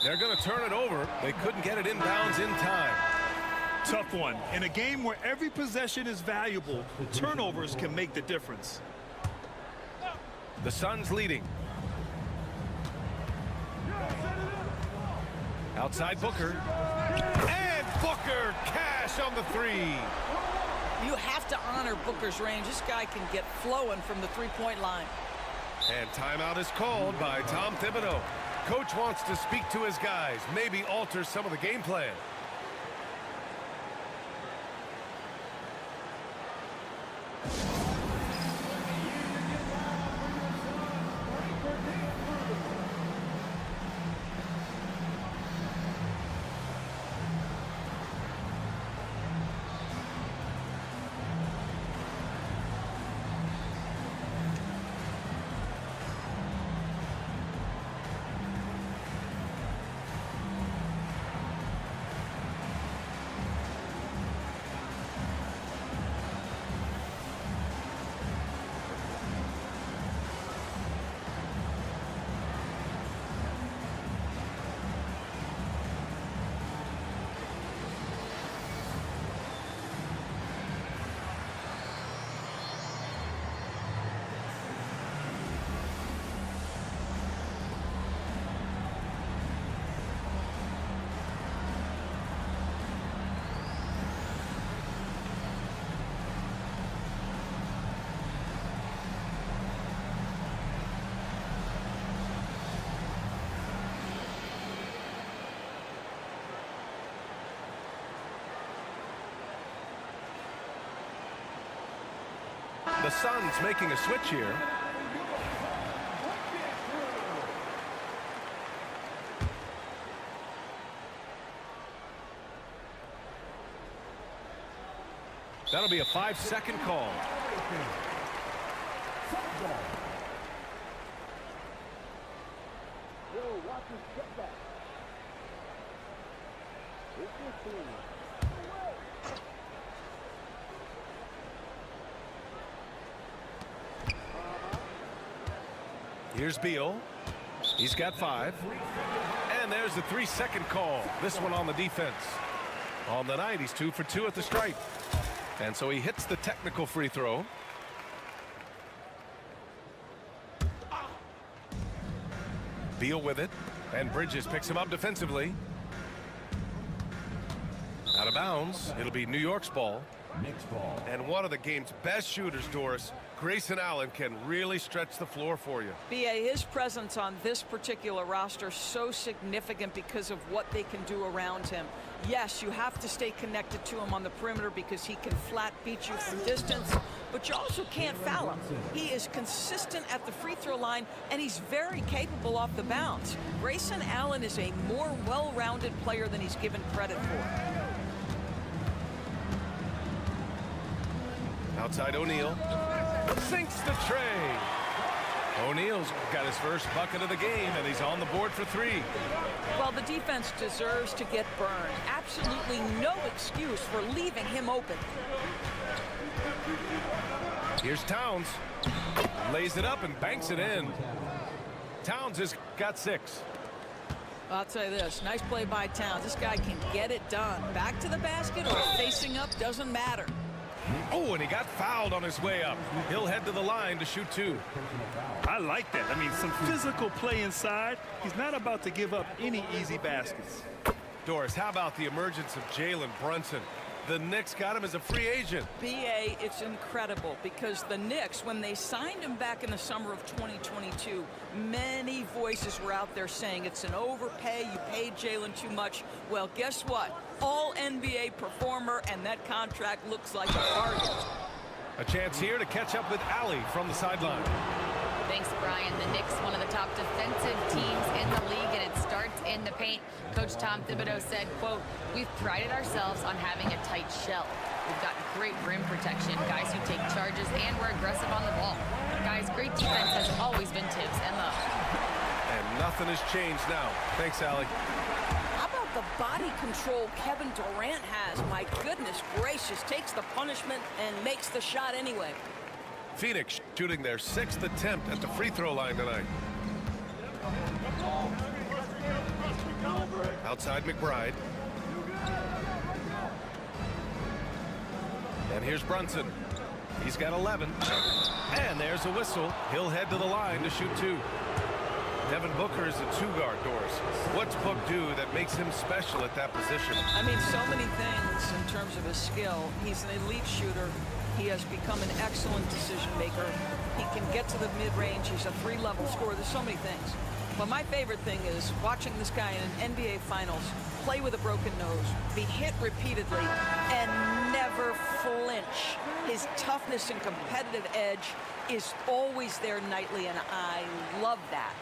They're going to turn it over. They couldn't get it inbounds in time. Tough one. In a game where every possession is valuable, turnovers can make the difference. The Suns leading. Outside Booker. And Booker cash on the three. You have to honor Booker's range. This guy can get flowing from the three-point line. And timeout is called by Tom Thibodeau. Coach wants to speak to his guys, maybe alter some of the game plan. The Suns making a switch here. That'll be a 5-second call. Here's Beal. He's got 5. And there's the 3-second call. This one on the defense. On the night, he's 2 for 2 at the stripe. And so he hits the technical free throw. Beal with it. And Bridges picks him up defensively. Out of bounds. It'll be New York's ball. And one of the game's best shooters, Doris, Grayson Allen, can really stretch the floor for you. B.A., his presence on this particular roster is so significant because of what they can do around him. Yes, you have to stay connected to him on the perimeter because he can flat beat you from distance, but you also can't foul him. He is consistent at the free throw line, and he's very capable off the bounce. Grayson Allen is a more well-rounded player than he's given credit for. Outside O'Neal. Sinks the tray. O'Neal's got his first bucket of the game, and he's on the board for three. Well, the defense deserves to get burned. Absolutely no excuse for leaving him open. Here's Towns. Lays it up and banks it in. Towns has got 6. I'll tell you this, nice play by Towns. This guy can get it done. Back to the basket or facing up, doesn't matter. Oh, and he got fouled on his way up. He'll head to the line to shoot 2. I like that. I mean, some physical play inside. He's not about to give up any easy baskets. Doris, how about the emergence of Jalen Brunson? The Knicks got him as a free agent. B.A., it's incredible because the Knicks, when they signed him back in the summer of 2022, many voices were out there saying it's an overpay, you paid Jalen too much. Well, guess what? All NBA performer, and that contract looks like a bargain. A chance here to catch up with Allie from the sideline. Thanks, Brian. The Knicks, one of the top defensive teams in the league, and it starts in the paint. Coach Tom Thibodeau said, quote, "We've prided ourselves on having a tight shell. We've got great rim protection, guys who take charges, and we're aggressive on the ball. Guys, great defense has always been Tibbs' MO." And nothing has changed now. Thanks, Allie. How about the body control Kevin Durant has? My goodness gracious, takes the punishment and makes the shot anyway. Phoenix shooting their 6th attempt at the free throw line tonight. Outside McBride. And here's Brunson. He's got 11. And there's a whistle. He'll head to the line to shoot 2. Devin Booker is a 2-guard, Doris. What's Book do that makes him special at that position? I mean, so many things in terms of his skill. He's an elite shooter. He has become an excellent decision maker. He can get to the mid-range. He's a 3-level scorer. There's so many things. But my favorite thing is watching this guy in an NBA Finals play with a broken nose, be hit repeatedly, and never flinch. His toughness and competitive edge is always there nightly, and I love that.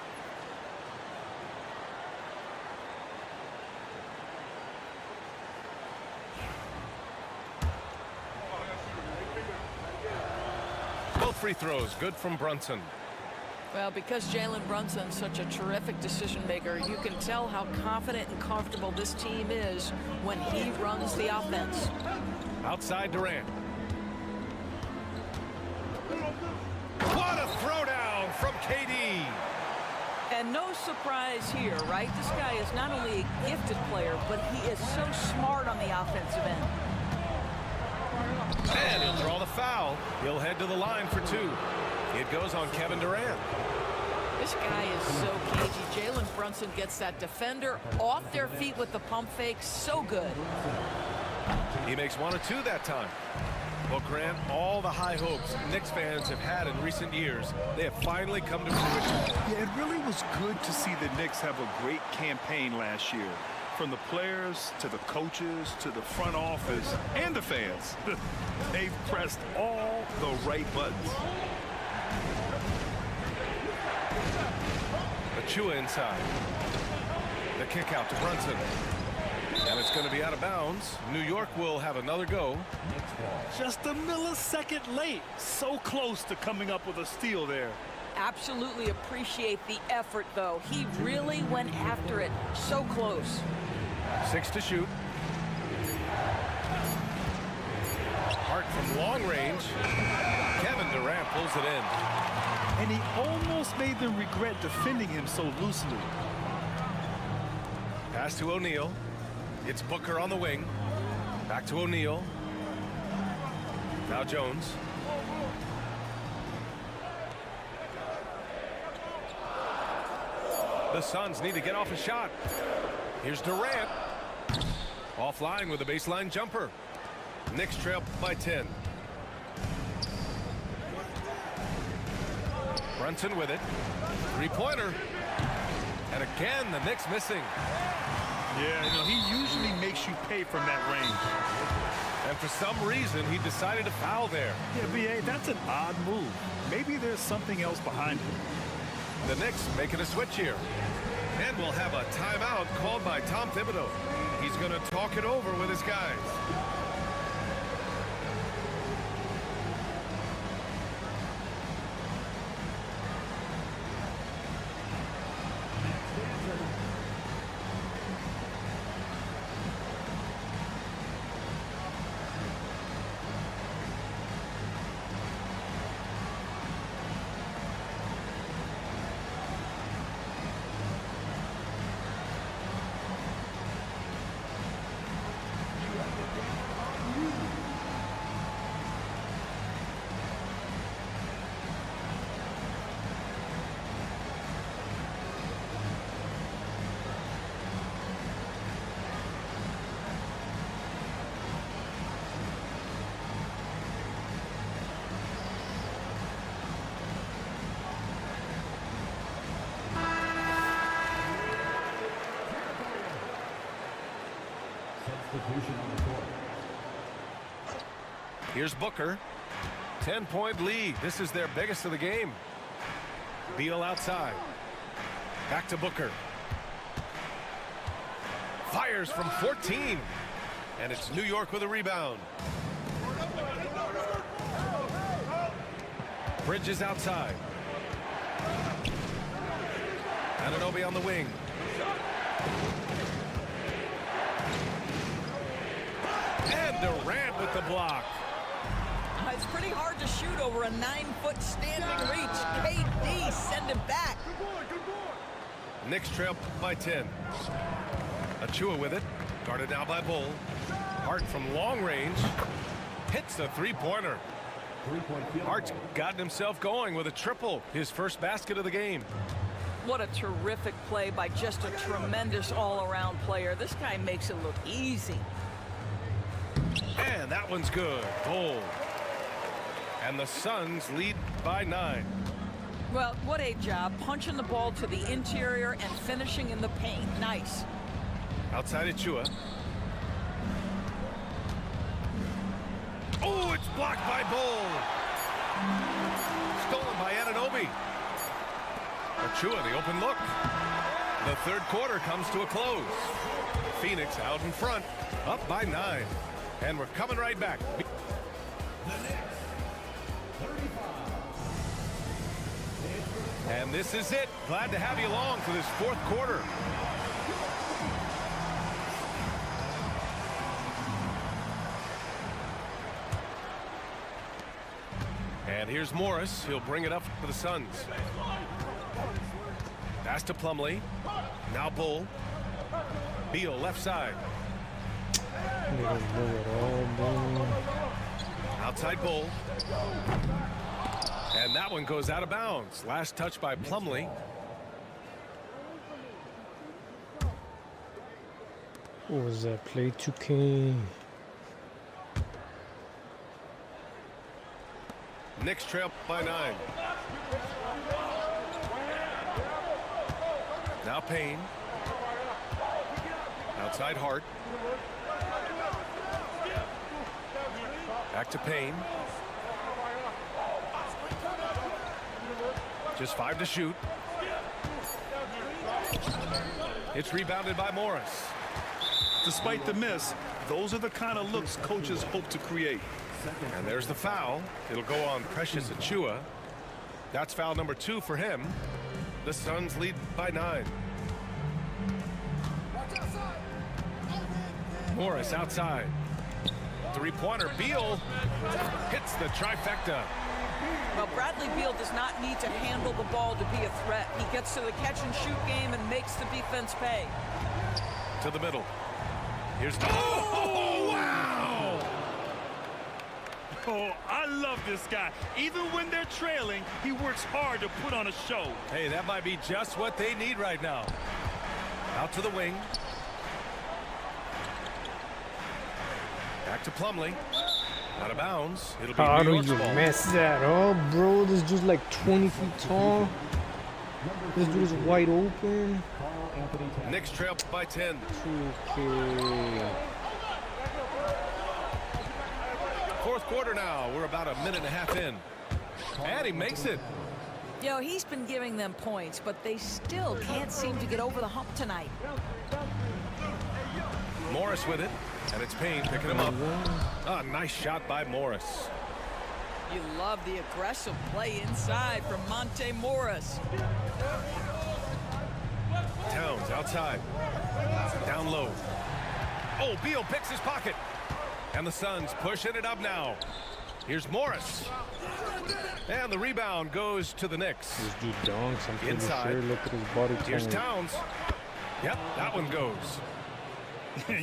Both free throws good from Brunson. Well, because Jalen Brunson's such a terrific decision maker, you can tell how confident and comfortable this team is when he runs the offense. Outside Durant. What a throwdown from KD. And no surprise here, right? This guy is not only a gifted player, but he is so smart on the offensive end. And he'll draw the foul. He'll head to the line for 2. It goes on Kevin Durant. This guy is so cagey. Jalen Brunson gets that defender off their feet with the pump fake. So good. He makes 1 or 2 that time. Well, Grant, all the high hopes Knicks fans have had in recent years, they have finally come to fruition. Yeah, it really was good to see the Knicks have a great campaign last year. From the players to the coaches to the front office and the fans. They've pressed all the right buttons. Achua inside. The kick out to Brunson. And it's going to be out of bounds. New York will have another go. Just a millisecond late. So close to coming up with a steal there. Absolutely appreciate the effort, though. He really went after it. So close. 6 to shoot. Hart from long range. Kevin Durant pulls it in. And he almost made them regret defending him so loosely. Pass to O'Neal. It's Booker on the wing. Back to O'Neal. Now Jones. The Suns need to get off a shot. Here's Durant. Offline with a baseline jumper. Knicks trail by 10. Brunson with it. Three-pointer. And again, the Knicks missing. Yeah, you know, he usually makes you pay from that range. And for some reason, he decided to foul there. Yeah, B.A., that's an odd move. Maybe there's something else behind it. The Knicks making a switch here. And we'll have a timeout called by Tom Thibodeau. He's going to talk it over with his guys. Here's Booker. 10-point lead. This is their biggest of the game. Beal outside. Back to Booker. Fires from 14. And it's New York with a rebound. Bridges outside. Anunoby on the wing. And Durant with the block. It's pretty hard to shoot over a 9-foot standing reach. KD, send him back. Knicks trail by 10. Achua with it. Guarded now by Bull. Hart from long range. Hits the three-pointer. Hart's gotten himself going with a triple. His first basket of the game. What a terrific play by just a tremendous all-around player. This guy makes it look easy. And that one's good. Bull. And the Suns lead by 9. Well, what a job punching the ball to the interior and finishing in the paint. Nice. Outside Achua. Oh, it's blocked by Bull. Stolen by Anunoby. Achua, the open look. The third quarter comes to a close. Phoenix out in front, up by 9. And we're coming right back. And this is it. Glad to have you along for this fourth quarter. And here's Morris. He'll bring it up for the Suns. Pass to Plumlee. Now Bull. Beal left side. Outside Bull. And that one goes out of bounds. Last touch by Plumlee. What was that play? 2K. Knicks trail by 9. Now Payne. Outside Hart. Back to Payne. Just 5 to shoot. It's rebounded by Morris. Despite the miss, those are the kind of looks coaches hope to create. And there's the foul. It'll go on Precious Achua. That's foul number 2 for him. The Suns lead by 9. Morris outside. Three-pointer. Beal hits the trifecta. Well, Bradley Beal does not need to handle the ball to be a threat. He gets to the catch-and-shoot game and makes the defense pay. To the middle. Here's... Oh, wow! Oh, I love this guy. Even when they're trailing, he works hard to put on a show. Hey, that might be just what they need right now. Out to the wing. Back to Plumlee. Out of bounds. It'll be How New do York's you ball. mess that up, bro? This dude's like 20 feet tall. This dude's wide open. Knicks trail by 10. Okay. Fourth quarter now. We're about a minute and a half in. And he makes it. You know, he's been giving them points, but they still can't seem to get over the hump tonight. Morris with it. And it's Payne picking him up. Ah, nice shot by Morris. You love the aggressive play inside from Monte Morris. Towns outside. Down low. Oh, Beal picks his pocket. And the Suns pushing it up now. Here's Morris. And the rebound goes to the Knicks. This dude dunks. I'm pretty Inside. sure. Look at his body Here's count. Towns. Yep, that one goes.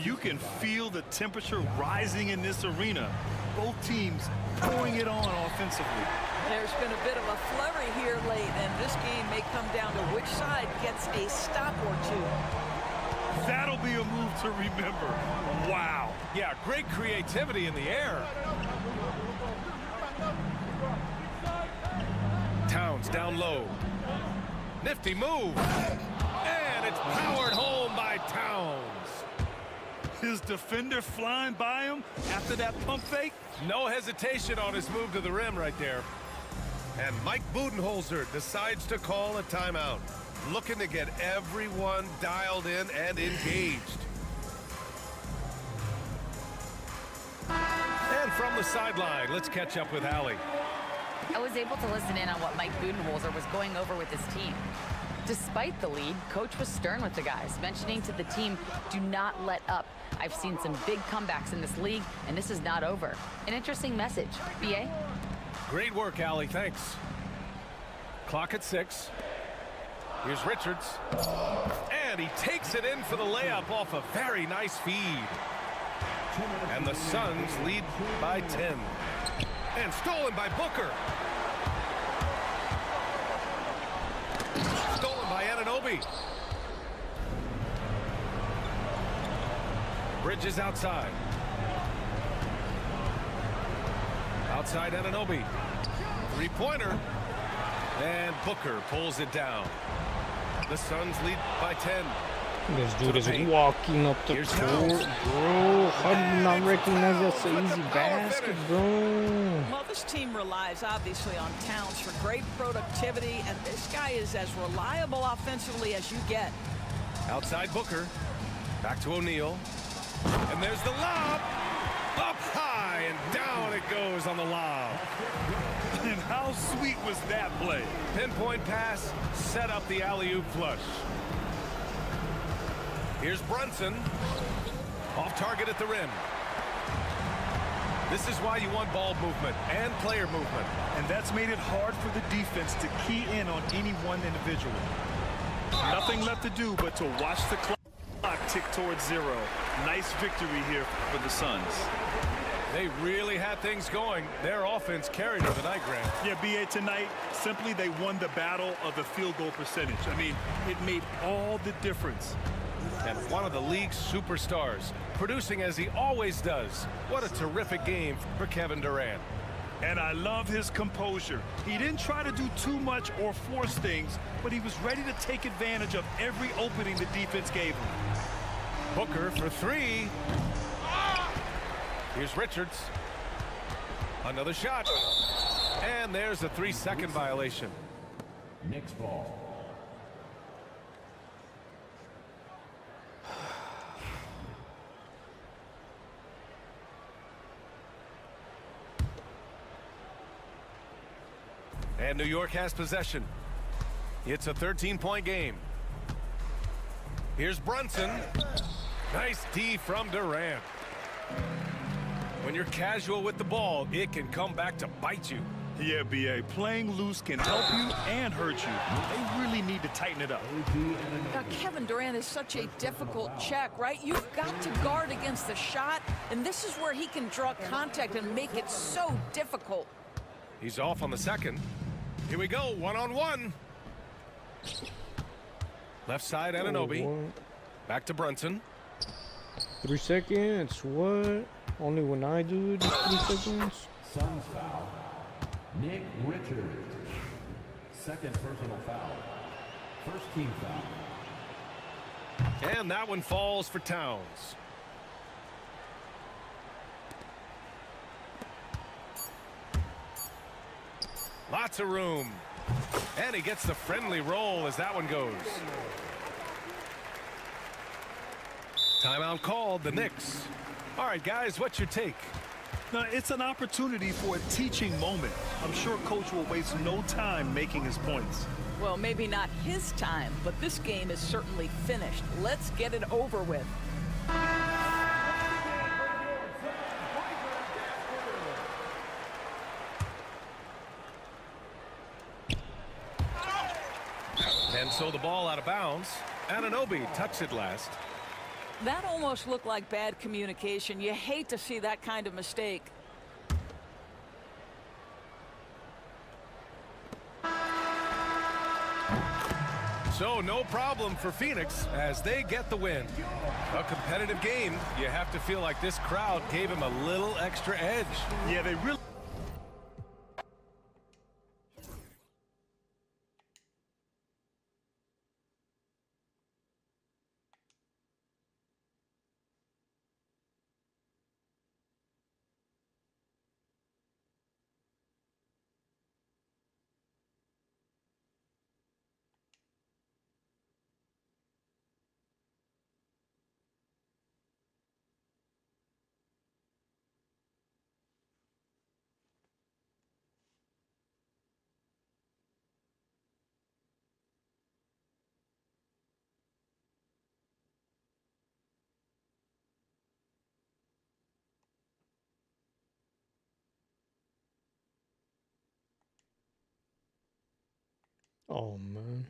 You can feel the temperature rising in this arena. Both teams pouring it on offensively. There's been a bit of a flurry here late, and this game may come down to which side gets a stop or two. That'll be a move to remember. Wow. Yeah, great creativity in the air. Towns down low. Nifty move. And it's powered home by Towns. His defender flying by him after that pump fake. No hesitation on his move to the rim right there. And Mike Budenholzer decides to call a timeout. Looking to get everyone dialed in and engaged. And from the sideline, let's catch up with Allie. I was able to listen in on what Mike Budenholzer was going over with his team. Despite the lead, coach was stern with the guys, mentioning to the team, do not let up. I've seen some big comebacks in this league, and this is not over. An interesting message. B.A.? Great work, Allie. Thanks. Clock at 6. Here's Richards. And he takes it in for the layup off a very nice feed. And the Suns lead by 10. And stolen by Booker. Stolen by Anunoby. Bridges outside. Outside Anunoby. Three-pointer. And Booker pulls it down. The Suns lead by 10. This dude is paint. walking up the Here's court, Towns. bro. How do you not recognize that's an With easy the power basket, finish. bro? Well, this team relies obviously on Towns for great productivity, and this guy is as reliable offensively as you get. Outside Booker. Back to O'Neal. And there's the lob. Up high and down it goes on the lob. And how sweet was that play? Pinpoint pass, set up the alley-oop flush. Here's Brunson. Off target at the rim. This is why you want ball movement and player movement. And that's made it hard for the defense to key in on any one individual. Nothing left to do but to watch the clock tick towards 0. Nice victory here for the Suns. They really had things going. Their offense carried them tonight, Grant. Yeah, B.A. tonight, simply they won the battle of the field goal percentage. I mean, it made all the difference. And one of the league's superstars, producing as he always does. What a terrific game for Kevin Durant. And I love his composure. He didn't try to do too much or force things, but he was ready to take advantage of every opening the defense gave him. Booker for 3. Here's Richards. Another shot. And there's a 3-second violation. Knicks ball. And New York has possession. It's a 13-point game. Here's Brunson. Nice D from Durant. When you're casual with the ball, it can come back to bite you. Yeah, BA, playing loose can help you and hurt you. They really need to tighten it up. Now, Kevin Durant is such a difficult check, right? You've got to guard against the shot, and this is where he can draw contact and make it so difficult. He's off on the second. Here we go, one-on-one. Left side, Anunoby. What? Back to Brunson. 3 seconds. What? Only when I do it, 3 seconds. Suns foul. Nick Richards. Second personal foul. First team foul. And that one falls for Towns. Lots of room. And he gets the friendly roll as that one goes. Timeout called, the Knicks. All right, guys, what's your take? Now, it's an opportunity for a teaching moment. I'm sure Coach will waste no time making his points. Well, maybe not his time, but this game is certainly finished. Let's get it over with. And so the ball out of bounds. Anunoby touched it last. That almost looked like bad communication. You hate to see that kind of mistake. So no problem for Phoenix as they get the win. A competitive game. You have to feel like this crowd gave him a little extra edge. Yeah, they really... Oh, man.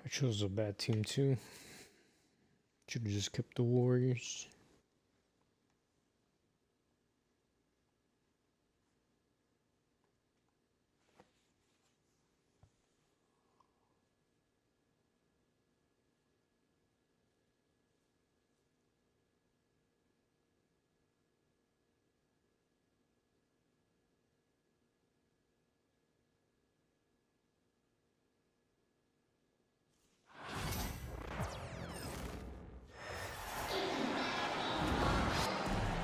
I chose a bad team, too. Should have just kept the Warriors.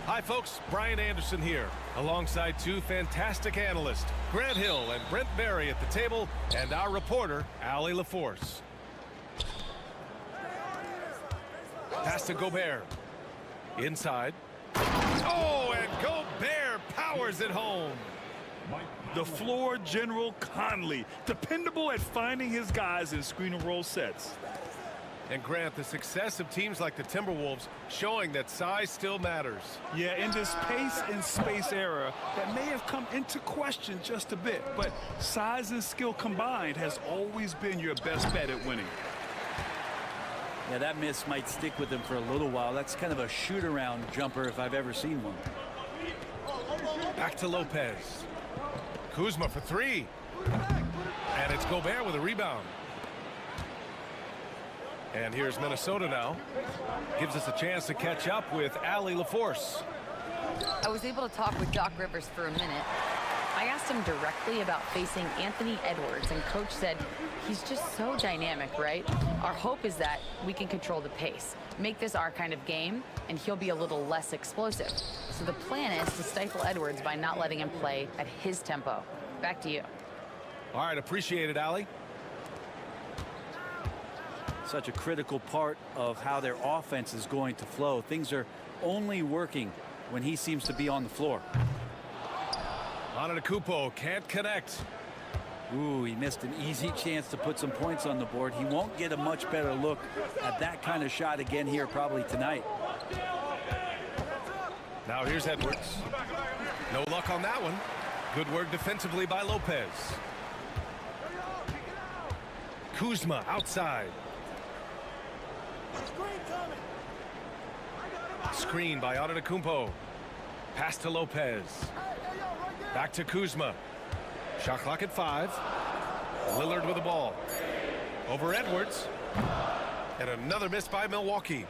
Hi, folks. Brian Anderson here, alongside two fantastic analysts, Grant Hill and Brent Barry at the table, and our reporter, Allie LaForce. Pass to Gobert. Inside. Oh, and Gobert powers it home. The floor general Conley, dependable at finding his guys in screen and roll sets. And Grant, the success of teams like the Timberwolves showing that size still matters. Yeah, in this pace and space era, that may have come into question just a bit, but size and skill combined has always been your best bet at winning. Yeah, that miss might stick with him for a little while. That's kind of a shoot-around jumper if I've ever seen one. Back to Lopez. Kuzma for three. And it's Gobert with a rebound. And here's Minnesota now. Gives us a chance to catch up with Allie LaForce. I was able to talk with Doc Rivers for a minute. I asked him directly about facing Anthony Edwards, and Coach said he's just so dynamic, right? Our hope is that we can control the pace, make this our kind of game, and he'll be a little less explosive. So the plan is to stifle Edwards by not letting him play at his tempo. Back to you. All right, appreciate it, Allie. Such a critical part of how their offense is going to flow. Things are only working when he seems to be on the floor. Antetokounmpo can't connect. Ooh, he missed an easy chance to put some points on the board. He won't get a much better look at that kind of shot again here probably tonight. Now here's Edwards. No luck on that one. Good work defensively by Lopez. Kuzma outside. Screen by Antetokounmpo. Pass to Lopez. Back to Kuzma. Shot clock at 5. Lillard with the ball. Over Edwards. And another miss by Milwaukee.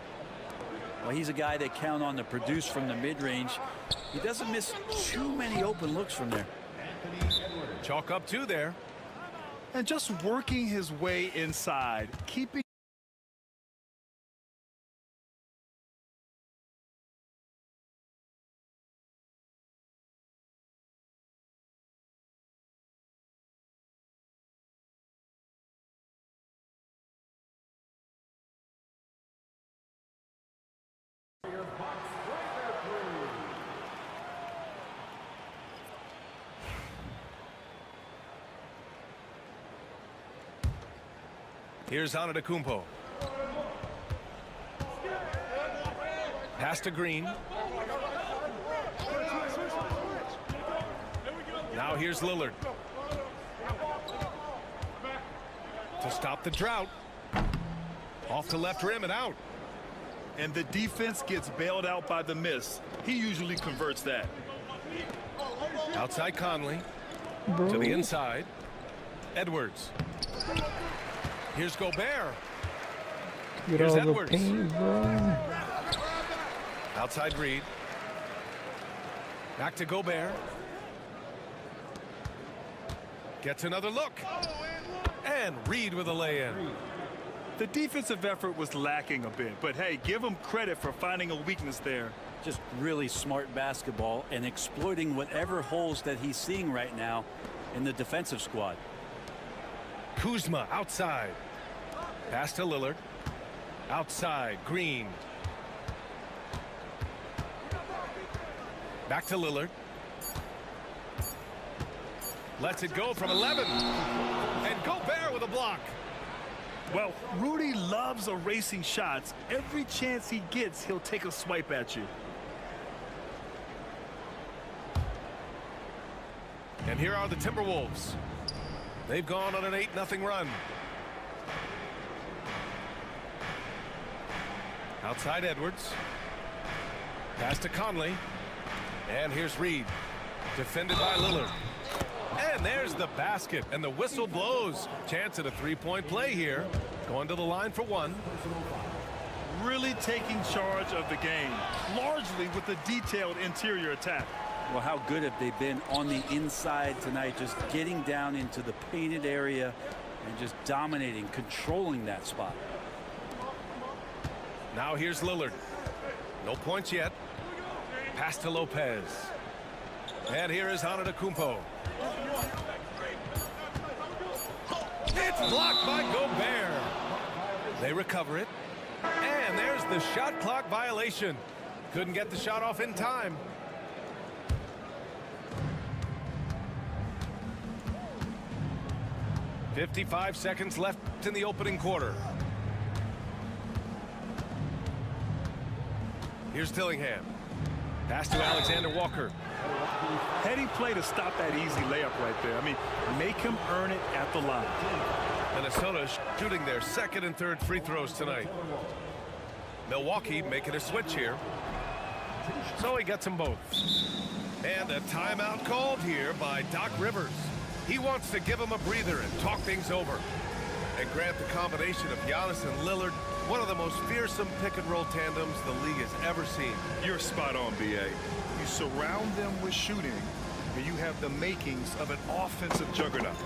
Well, he's a guy they count on to produce from the mid-range. He doesn't miss too many open looks from there. Chalk up 2 there. And just working his way inside, keeping Here's Antetokounmpo. Pass to Green. Now here's Lillard. To stop the drought. Off the left rim and out. and the defense gets bailed out by the miss. He usually converts that. Outside Conley. To the inside. Edwards. Here's Gobert. Get Here's all the Edwards. paint, bro. Outside Reed. Back to Gobert. Gets another look. And Reed with a lay-in. The defensive effort was lacking a bit, but hey, give him credit for finding a weakness there. Just really smart basketball and exploiting whatever holes that he's seeing right now in the defensive squad. Kuzma outside. Pass to Lillard. Outside, Green. Back to Lillard. Lets it go from 11. And Gobert with a block. Well, Rudy loves erasing shots. Every chance he gets, he'll take a swipe at you. And here are the Timberwolves. They've gone on an 8-0 run. Outside Edwards. Pass to Conley. And here's Reed. Defended by Lillard. And there's the basket. And the whistle blows. Chance at a three-point play here. Going to the line for 1. Really taking charge of the game, largely with a detailed interior attack. Well, how good have they been on the inside tonight, just getting down into the painted area and just dominating, controlling that spot. Now here's Lillard. No points yet. Pass to Lopez. And here is Antetokounmpo. It's blocked by Gobert. They recover it. And there's the shot clock violation. Couldn't get the shot off in time. .55 seconds left in the opening quarter. Here's Dillingham. Pass to Alexander Walker. Heady play to stop that easy layup right there. I mean, make him earn it at the line. Minnesota shooting their second and third free throws tonight. Milwaukee making a switch here. So he gets them both. And a timeout called here by Doc Rivers. He wants to give him a breather and talk things over. And grant the combination of Giannis and Lillard one of the most fearsome pick-and-roll tandems the league has ever seen. You're spot on, B.A. You surround them with shooting, and you have the makings of an offensive juggernaut.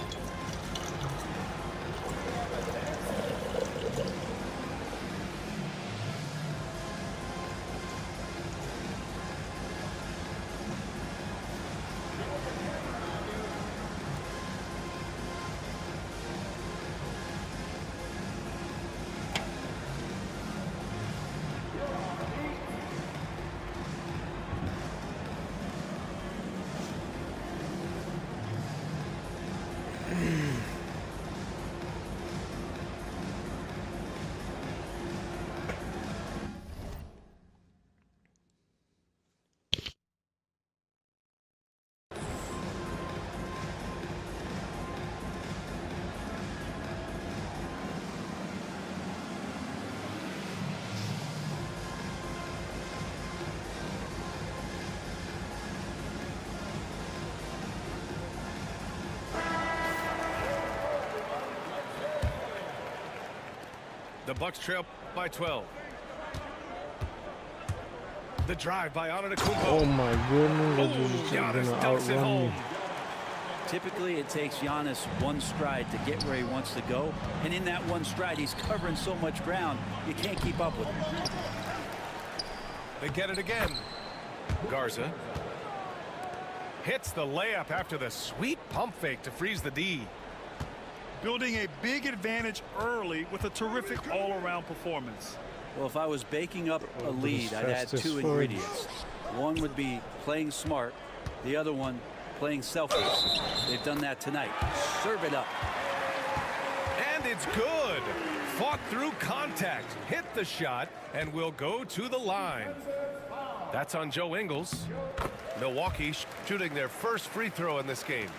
The Bucks trail by 12. The drive by Antetokounmpo. Oh my goodness, Oh, that just Giannis gonna dunks it outrun home. me. Typically, it takes Giannis one stride to get where he wants to go. And in that one stride, he's covering so much ground, you can't keep up with him. They get it again. Garza hits the layup after the sweet pump fake to freeze the D. Building a big advantage early with a terrific all-around performance. Well, if I was baking up a but lead, it's I'd add fastest two forward. ingredients. One would be playing smart. The other one, playing selfless. They've done that tonight. Serve it up. And it's good. Fought through contact, hit the shot, and will go to the line. That's on Joe Ingles. Milwaukee shooting their first free throw in this game.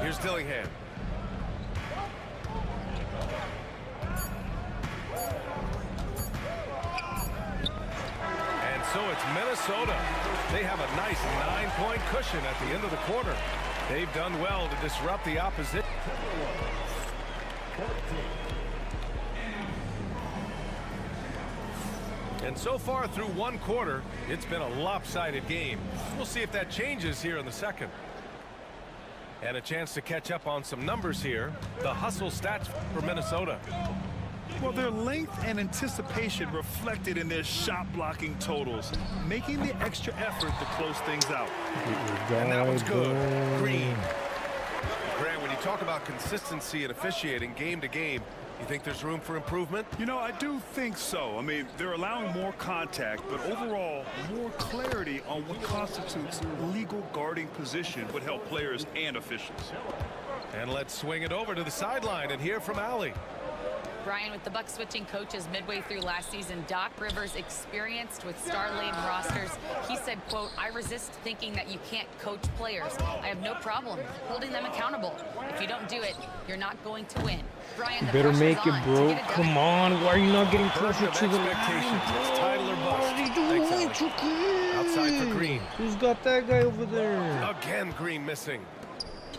Here's Dillingham. And so it's Minnesota. They have a nice 9-point cushion at the end of the quarter. They've done well to disrupt the opposition. And so far through one quarter, it's been a lopsided game. We'll see if that changes here in the second. And a chance to catch up on some numbers here. The hustle stats for Minnesota. Well, their length and anticipation reflected in their shot blocking totals, making the extra effort to close things out. And that one's good. Green. Grant, when you talk about consistency and officiating game to game, you think there's room for improvement? You know, I do think so. I mean, they're allowing more contact, but overall, more clarity on what constitutes legal guarding position would help players and officials. And let's swing it over to the sideline and hear from Allie. Brian, with the Bucks switching coaches midway through last season, Doc Rivers, experienced with star-laden rosters, he said, quote, "I resist thinking that you can't coach players. I have no problem holding them accountable. If you don't do it, you're not going to win." Brian, the Better pressure's make it, on to bro. get it done. Come on, why are you not getting closer Burden to of the expectations. It's line? title or bust. What are you Thanks, doing? Allie. Outside for Green. Who's got that guy over there? Again, Green missing.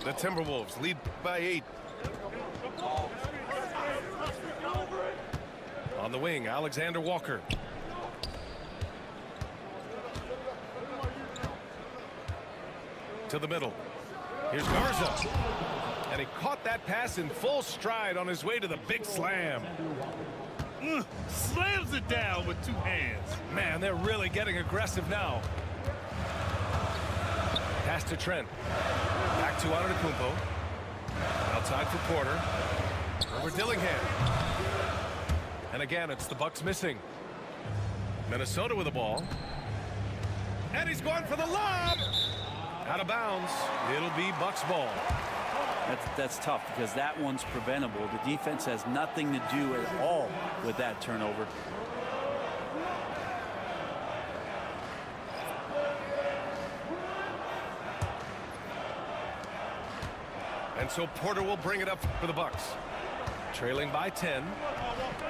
The Timberwolves lead by 8. On the wing, Alexander Walker. To the middle. Here's Garza. And he caught that pass in full stride on his way to the big slam. Slams it down with two hands. Man, they're really getting aggressive now. Pass to Trent. Back to Antetokounmpo. Outside for Porter. Over Dillingham. And again, it's the Bucks missing. Minnesota with the ball. And he's going for the lob. Out of bounds. It'll be Bucks ball. That's tough because that one's preventable. The defense has nothing to do at all with that turnover. And so Porter will bring it up for the Bucks. Trailing by 10.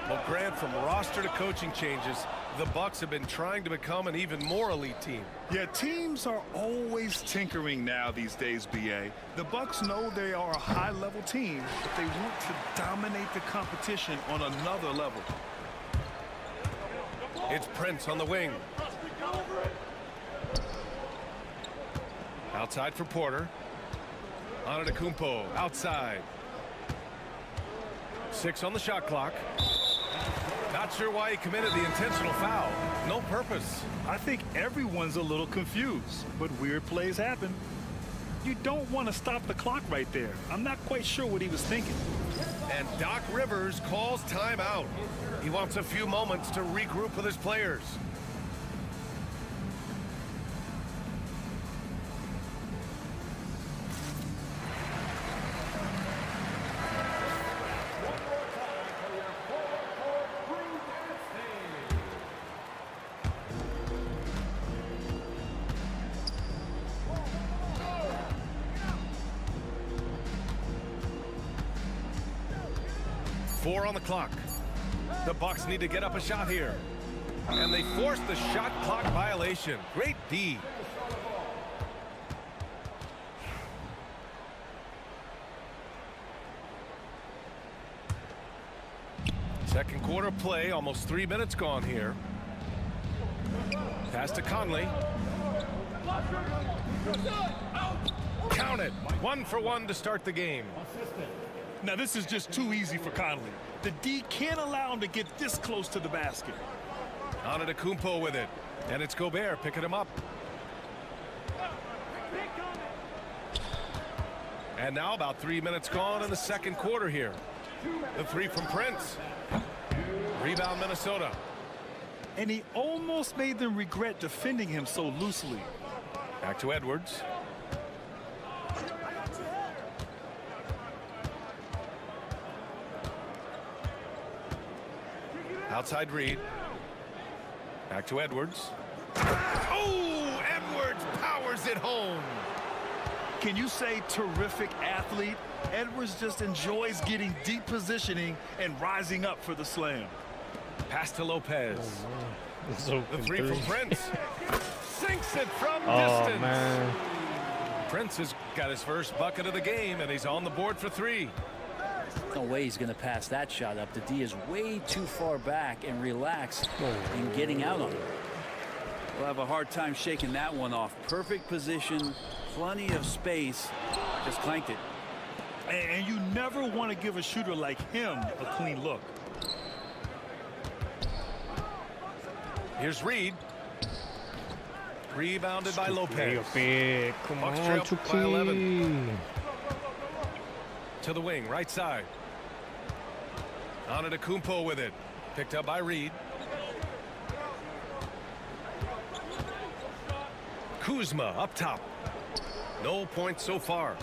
Well, Grant, from roster to coaching changes, the Bucks have been trying to become an even more elite team. Yeah, teams are always tinkering now these days, BA. The Bucks know they are a high-level team, but they want to dominate the competition on another level. It's Prince on the wing. Outside for Porter. Antetokounmpo outside. 6 on the shot clock. Not sure why he committed the intentional foul. No purpose. I think everyone's a little confused, but weird plays happen. You don't want to stop the clock right there. I'm not quite sure what he was thinking. And Doc Rivers calls timeout. He wants a few moments to regroup with his players. Four on the clock. The Bucks need to get up a shot here. And they force the shot clock violation. Great D. Second quarter play, almost 3 minutes gone here. Pass to Conley. Count it. 1 for 1 to start the game. Now this is just too easy for Conley. The D can't allow him to get this close to the basket. Antetokounmpo with it. And it's Gobert picking him up. And now about 3 minutes gone in the second quarter here. The three from Prince. Rebound Minnesota. And he almost made them regret defending him so loosely. Back to Edwards. Outside Reed. Back to Edwards. Oh, Edwards powers it home. Can you say terrific athlete? Edwards just enjoys getting deep positioning and rising up for the slam. Pass to Lopez. So The three from Prince. Sinks it from Oh, distance. man. Prince has got his first bucket of the game, and he's on the board for 3. No way he's going to pass that shot up. The D is way too far back and relaxed in getting out on it. We'll have a hard time shaking that one off. Perfect position, plenty of space, just clanked it. And you never want to give a shooter like him a clean look. Here's Reed. Rebounded by Lopez. Come Bucks on, trail by 11. Chucky. To the wing, right side. Antetokounmpo with it. Picked up by Reed. Kuzma up top. No points so far.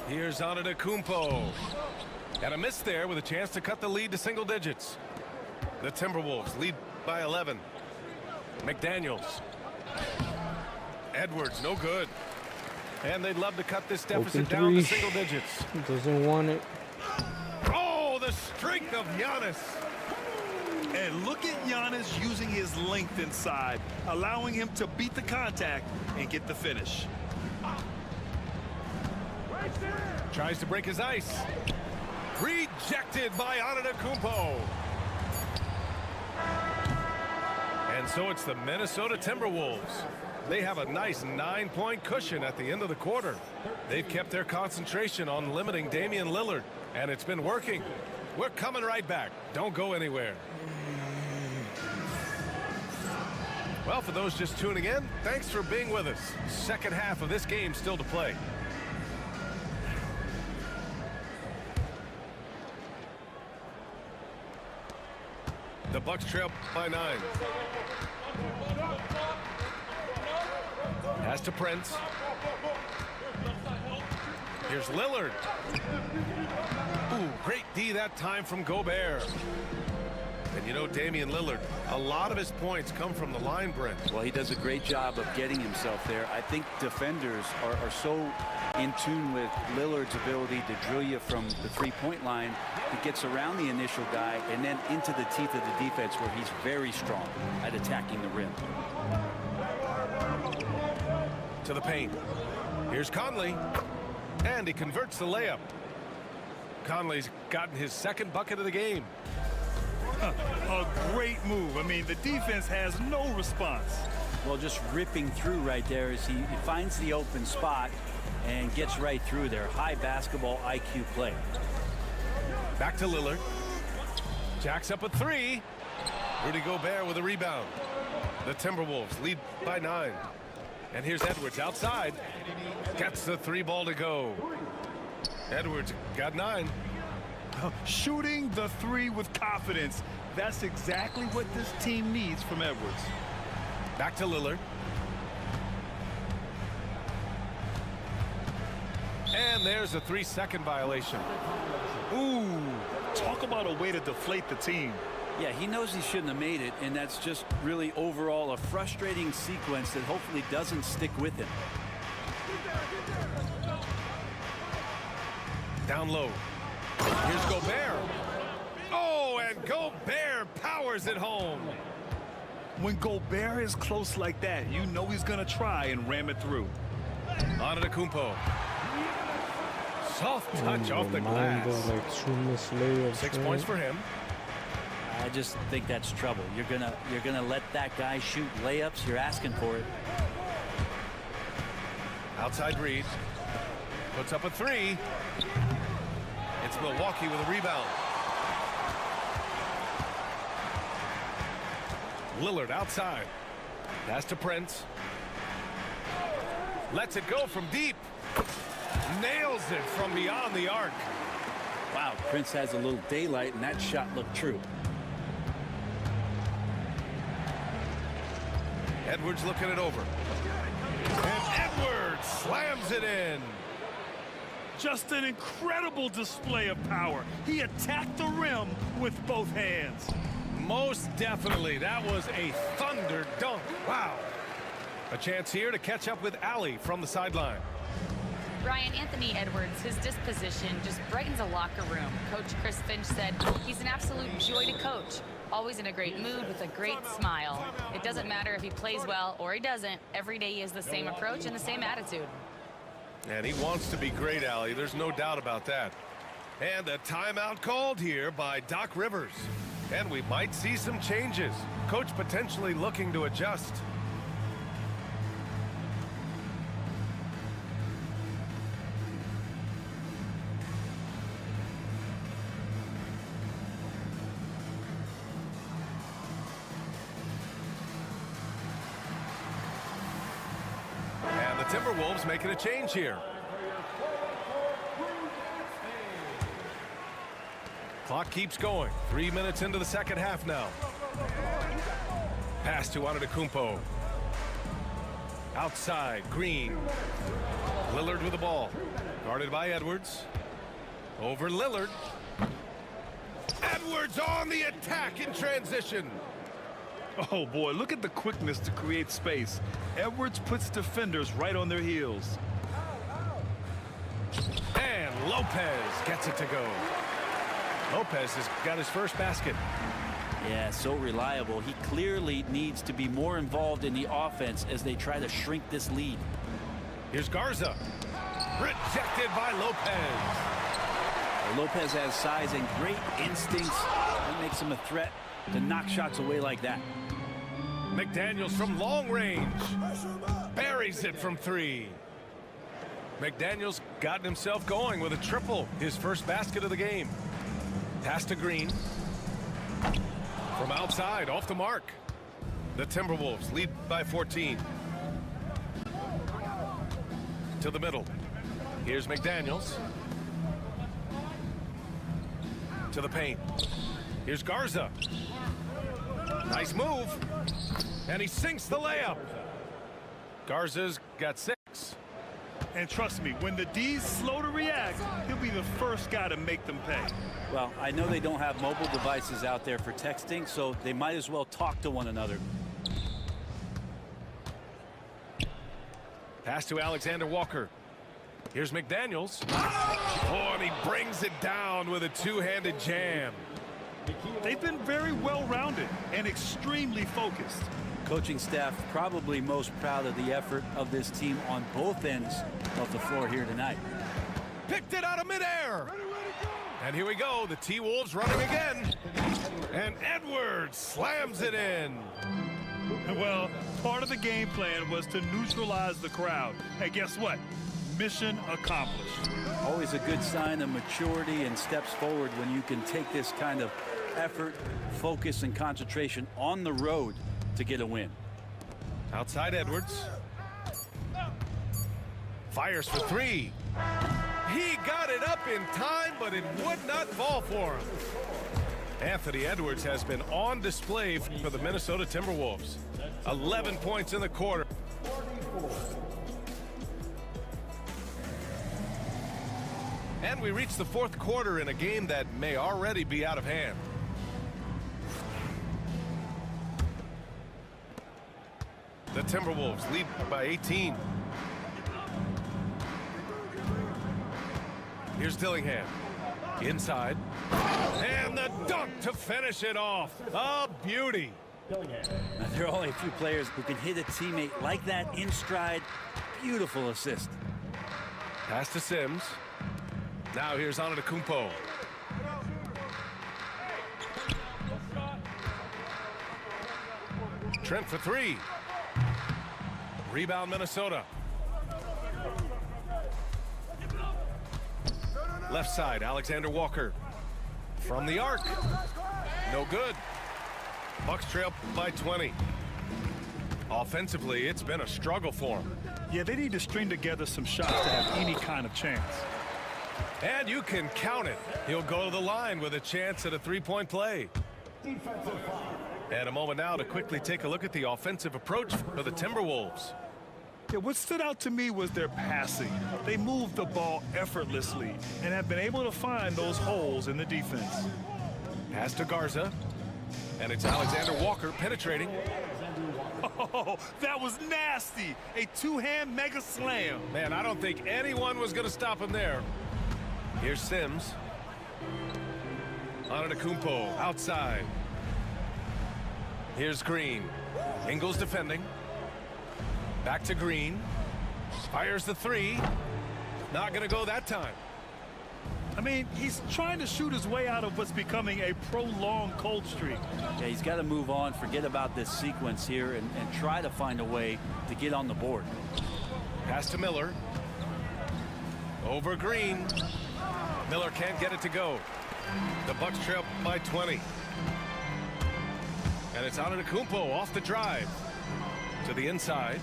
Here's Antetokounmpo. And a miss there with a chance to cut the lead to single digits. The Timberwolves lead by 11. McDaniels. Edwards, no good. And they'd love to cut this deficit Open down to three. single digits. Doesn't want it. Oh, the strength of Giannis. And look at Giannis using his length inside, allowing him to beat the contact and get the finish. Tries to break his ice. Rejected by Antetokounmpo. And so it's the Minnesota Timberwolves. They have a nice 9-point cushion at the end of the quarter. They've kept their concentration on limiting Damian Lillard, and it's been working. We're coming right back. Don't go anywhere. Well, for those just tuning in, thanks for being with us. Second half of this game still to play. The Bucks trail by 9. Pass to Prince. Here's Lillard. Ooh, great D that time from Gobert. And you know, Damian Lillard, a lot of his points come from the line, Brent. Well, he does a great job of getting himself there. I think defenders are so in tune with Lillard's ability to drill you from the three-point line. He gets around the initial guy and then into the teeth of the defense, where he's very strong at attacking the rim. To the paint. Here's Conley. And he converts the layup. Conley's gotten his second bucket of the game. A great move. I mean, the defense has no response. Well, just ripping through right there as he finds the open spot and gets right through there. High basketball IQ play. Back to Lillard. Jacks up a 3. Rudy Gobert with a rebound. The Timberwolves lead by 9. And here's Edwards outside. Gets the 3 ball to go. Edwards got 9. Shooting the 3 with confidence. That's exactly what this team needs from Edwards. Back to Lillard. And there's a 3-second violation. Ooh, talk about a way to deflate the team. Yeah, he knows he shouldn't have made it, and that's just really overall a frustrating sequence that hopefully doesn't stick with him. Down low. Here's Gobert. Oh, and Gobert powers it home. When Gobert is close like that, you know he's going to try and ram it through. Antetokounmpo. Soft touch And off the reminder, glass. like 2 missed layups. 6 right? points for him. I just think that's trouble. You're gonna let that guy shoot layups. You're asking for it. Outside Reed. Puts up a 3. It's Milwaukee with a rebound. Lillard outside. Pass to Prince. Lets it go from deep. Nails it from beyond the arc. Wow, Prince has a little daylight, and that shot looked true. Edwards looking it over. And Edwards slams it in. Just an incredible display of power. He attacked the rim with both hands. Most definitely. That was a thunder dunk. Wow. A chance here to catch up with Allie from the sideline. Brian, Anthony Edwards, his disposition just brightens a locker room. Coach Chris Finch said he's an absolute joy to coach. Always in a great mood with a great smile. It doesn't matter if he plays well or he doesn't. Every day he has the same approach and the same attitude. And he wants to be great, Allie. There's no doubt about that. And a timeout called here by Doc Rivers. And we might see some changes. Coach potentially looking to adjust. And the Timberwolves making a change here. Clock keeps going. 3 minutes into the second half now. Pass to Antetokounmpo. Outside, Green. Lillard with the ball. Guarded by Edwards. Over Lillard. Edwards on the attack in transition. Oh boy, look at the quickness to create space. Edwards puts defenders right on their heels. And Lopez gets it to go. Lopez has got his first basket. Yeah, so reliable. He clearly needs to be more involved in the offense as they try to shrink this lead. Here's Garza. Rejected by Lopez. Lopez has size and great instincts. That makes him a threat to knock shots away like that. McDaniels from long range. Buries it from 3. McDaniels gotten himself going with a triple. His first basket of the game. Pass to Green. From outside, off the mark. The Timberwolves lead by 14. To the middle. Here's McDaniels. To the paint. Here's Garza. Nice move. And he sinks the layup. Garza's got 6. And trust me, when the D's slow to react, he'll be the first guy to make them pay. Well, I know they don't have mobile devices out there for texting, so they might as well talk to one another. Pass to Alexander Walker. Here's McDaniels. Oh, and he brings it down with a two-handed jam. They've been very well-rounded and extremely focused. Coaching staff probably most proud of the effort of this team on both ends of the floor here tonight. Picked it out of midair. And here we go. The T-Wolves running again. And Edwards slams it in. Well, part of the game plan was to neutralize the crowd. And guess what? Mission accomplished. Always a good sign of maturity and steps forward when you can take this kind of effort, focus, and concentration on the road to get a win. Outside Edwards. Fires for 3. He got it up in time, but it would not fall for him. Anthony Edwards has been on display for the Minnesota Timberwolves. 11 points in the quarter. And we reach the fourth quarter in a game that may already be out of hand. The Timberwolves lead by 18. Here's Dillingham. Inside. And the dunk to finish it off. A beauty. Now, there are only a few players who can hit a teammate like that in stride. Beautiful assist. Pass to Sims. Now here's Antetokounmpo. Trent for three. Rebound Minnesota. Left side, Alexander Walker. From the arc. No good. Bucks trail by 20. Offensively, it's been a struggle for them. Yeah, they need to string together some shots to have any kind of chance. And you can count it. He'll go to the line with a chance at a three-point play. And a moment now to quickly take a look at the offensive approach for the Timberwolves. Yeah, what stood out to me was their passing. They moved the ball effortlessly and have been able to find those holes in the defense. Pass to Garza. And it's Alexander Walker penetrating. Oh, that was nasty. A two-hand mega slam. Man, I don't think anyone was going to stop him there. Here's Sims. Antetokounmpo outside. Here's Green. Ingles defending. Back to Green. Fires the three. Not going to go that time. I mean, he's trying to shoot his way out of what's becoming a prolonged cold streak. Yeah, he's got to move on, forget about this sequence here, and try to find a way to get on the board. Pass to Miller. Over Green. Miller can't get it to go. The Bucks trail by 20. And it's Antetokounmpo off the drive. To the inside.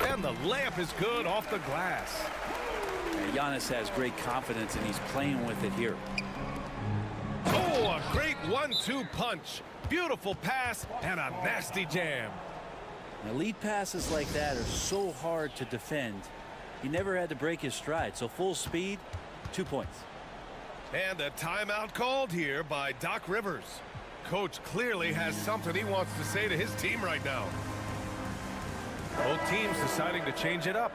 And the layup is good off the glass. Giannis has great confidence, and he's playing with it here. Oh, a great 1-2 punch. Beautiful pass and a nasty jam. Now, lead passes like that are so hard to defend. He never had to break his stride, so full speed, 2 points. And a timeout called here by Doc Rivers. Coach clearly has something he wants to say to his team right now. Both teams deciding to change it up.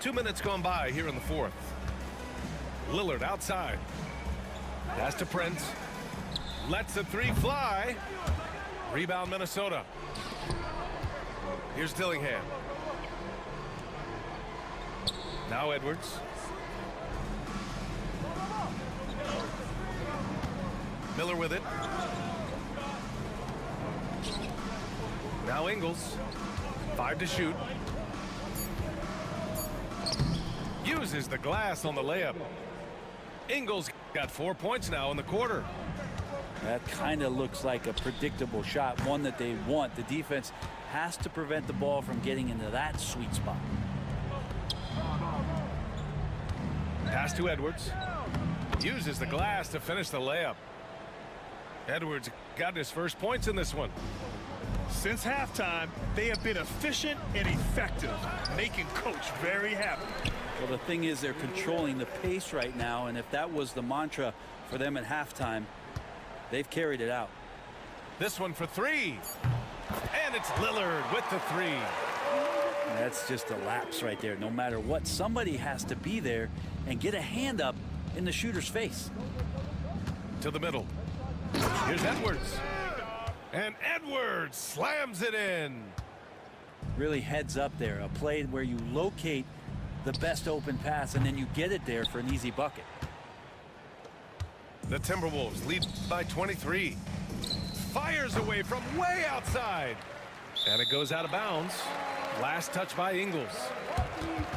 2 minutes gone by here in the fourth. Lillard outside. Pass to Prince. Lets the three fly. Rebound Minnesota. Here's Dillingham. Now Edwards. Miller with it. Now Ingles. 5 to shoot. Uses the glass on the layup. Ingles got 4 points now in the quarter. That kind of looks like a predictable shot, one that they want. The defense has to prevent the ball from getting into that sweet spot. Pass to Edwards. Uses the glass to finish the layup. Edwards got his first points in this one. Since halftime, they have been efficient and effective, making Coach very happy. Well, the thing is, they're controlling the pace right now, and if that was the mantra for them at halftime, they've carried it out. This one for three. And it's Lillard with the three. That's just a lapse right there. No matter what, somebody has to be there and get a hand up in the shooter's face. To the middle. Here's Edwards. And Edwards slams it in. Really heads up there. A play where you locate the best open pass and then you get it there for an easy bucket. The Timberwolves lead by 23. Fires away from way outside. And it goes out of bounds. Last touch by Ingles.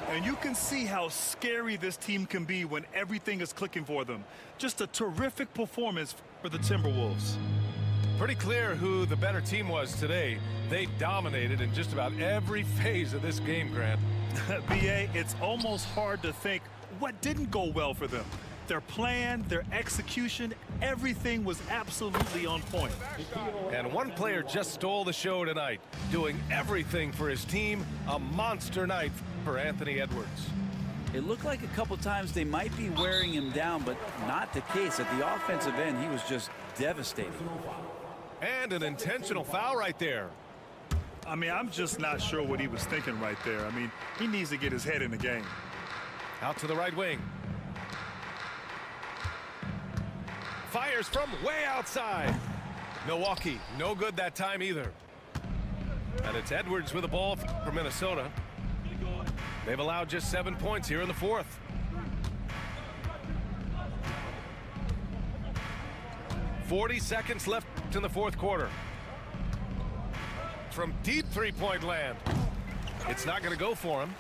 And you can see how scary this team can be when everything is clicking for them. Just a terrific performance for the Timberwolves. Pretty clear who the better team was today. They dominated in just about every phase of this game, Grant. B.A., it's almost hard to think what didn't go well for them. Their plan, their execution, everything was absolutely on point. And one player just stole the show tonight, doing everything for his team. A monster night for Anthony Edwards. It looked like a couple times they might be wearing him down, but not the case. At the offensive end, he was just devastating. And an intentional foul right there. I mean, I'm just not sure what he was thinking right there. I mean, he needs to get his head in the game. Out to the right wing. Fires from way outside. Milwaukee, no good that time either. And it's Edwards with the ball for Minnesota. They've allowed just 7 points here in the fourth. .40 left in the fourth quarter. From deep three-point land. It's not going to go for him.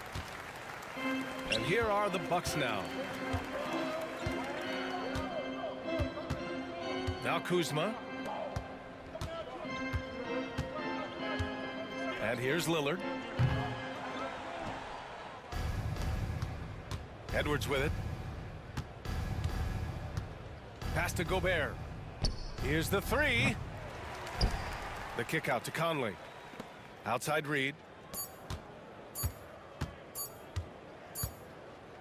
And here are the Bucks now. Now Kuzma. And here's Lillard. Edwards with it. Pass to Gobert. Here's the three. The kick out to Conley. Outside Reed.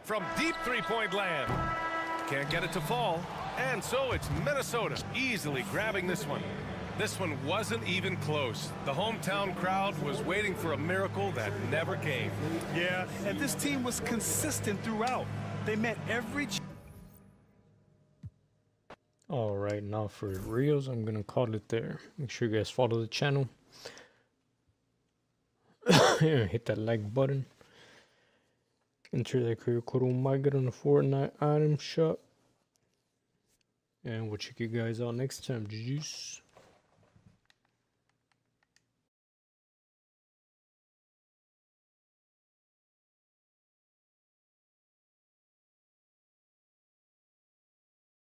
From deep three-point land. Can't get it to fall. And so it's Minnesota easily grabbing this one. This one wasn't even close. The hometown crowd was waiting for a miracle that never came. Yeah, and this team was consistent throughout. They met every Alright, now for reels, I'm gonna call it there. Make sure you guys follow the channel. Hit that like button. Enter that career code OMIGOD on the Fortnite item shop. And we'll check you guys out next time. GG's.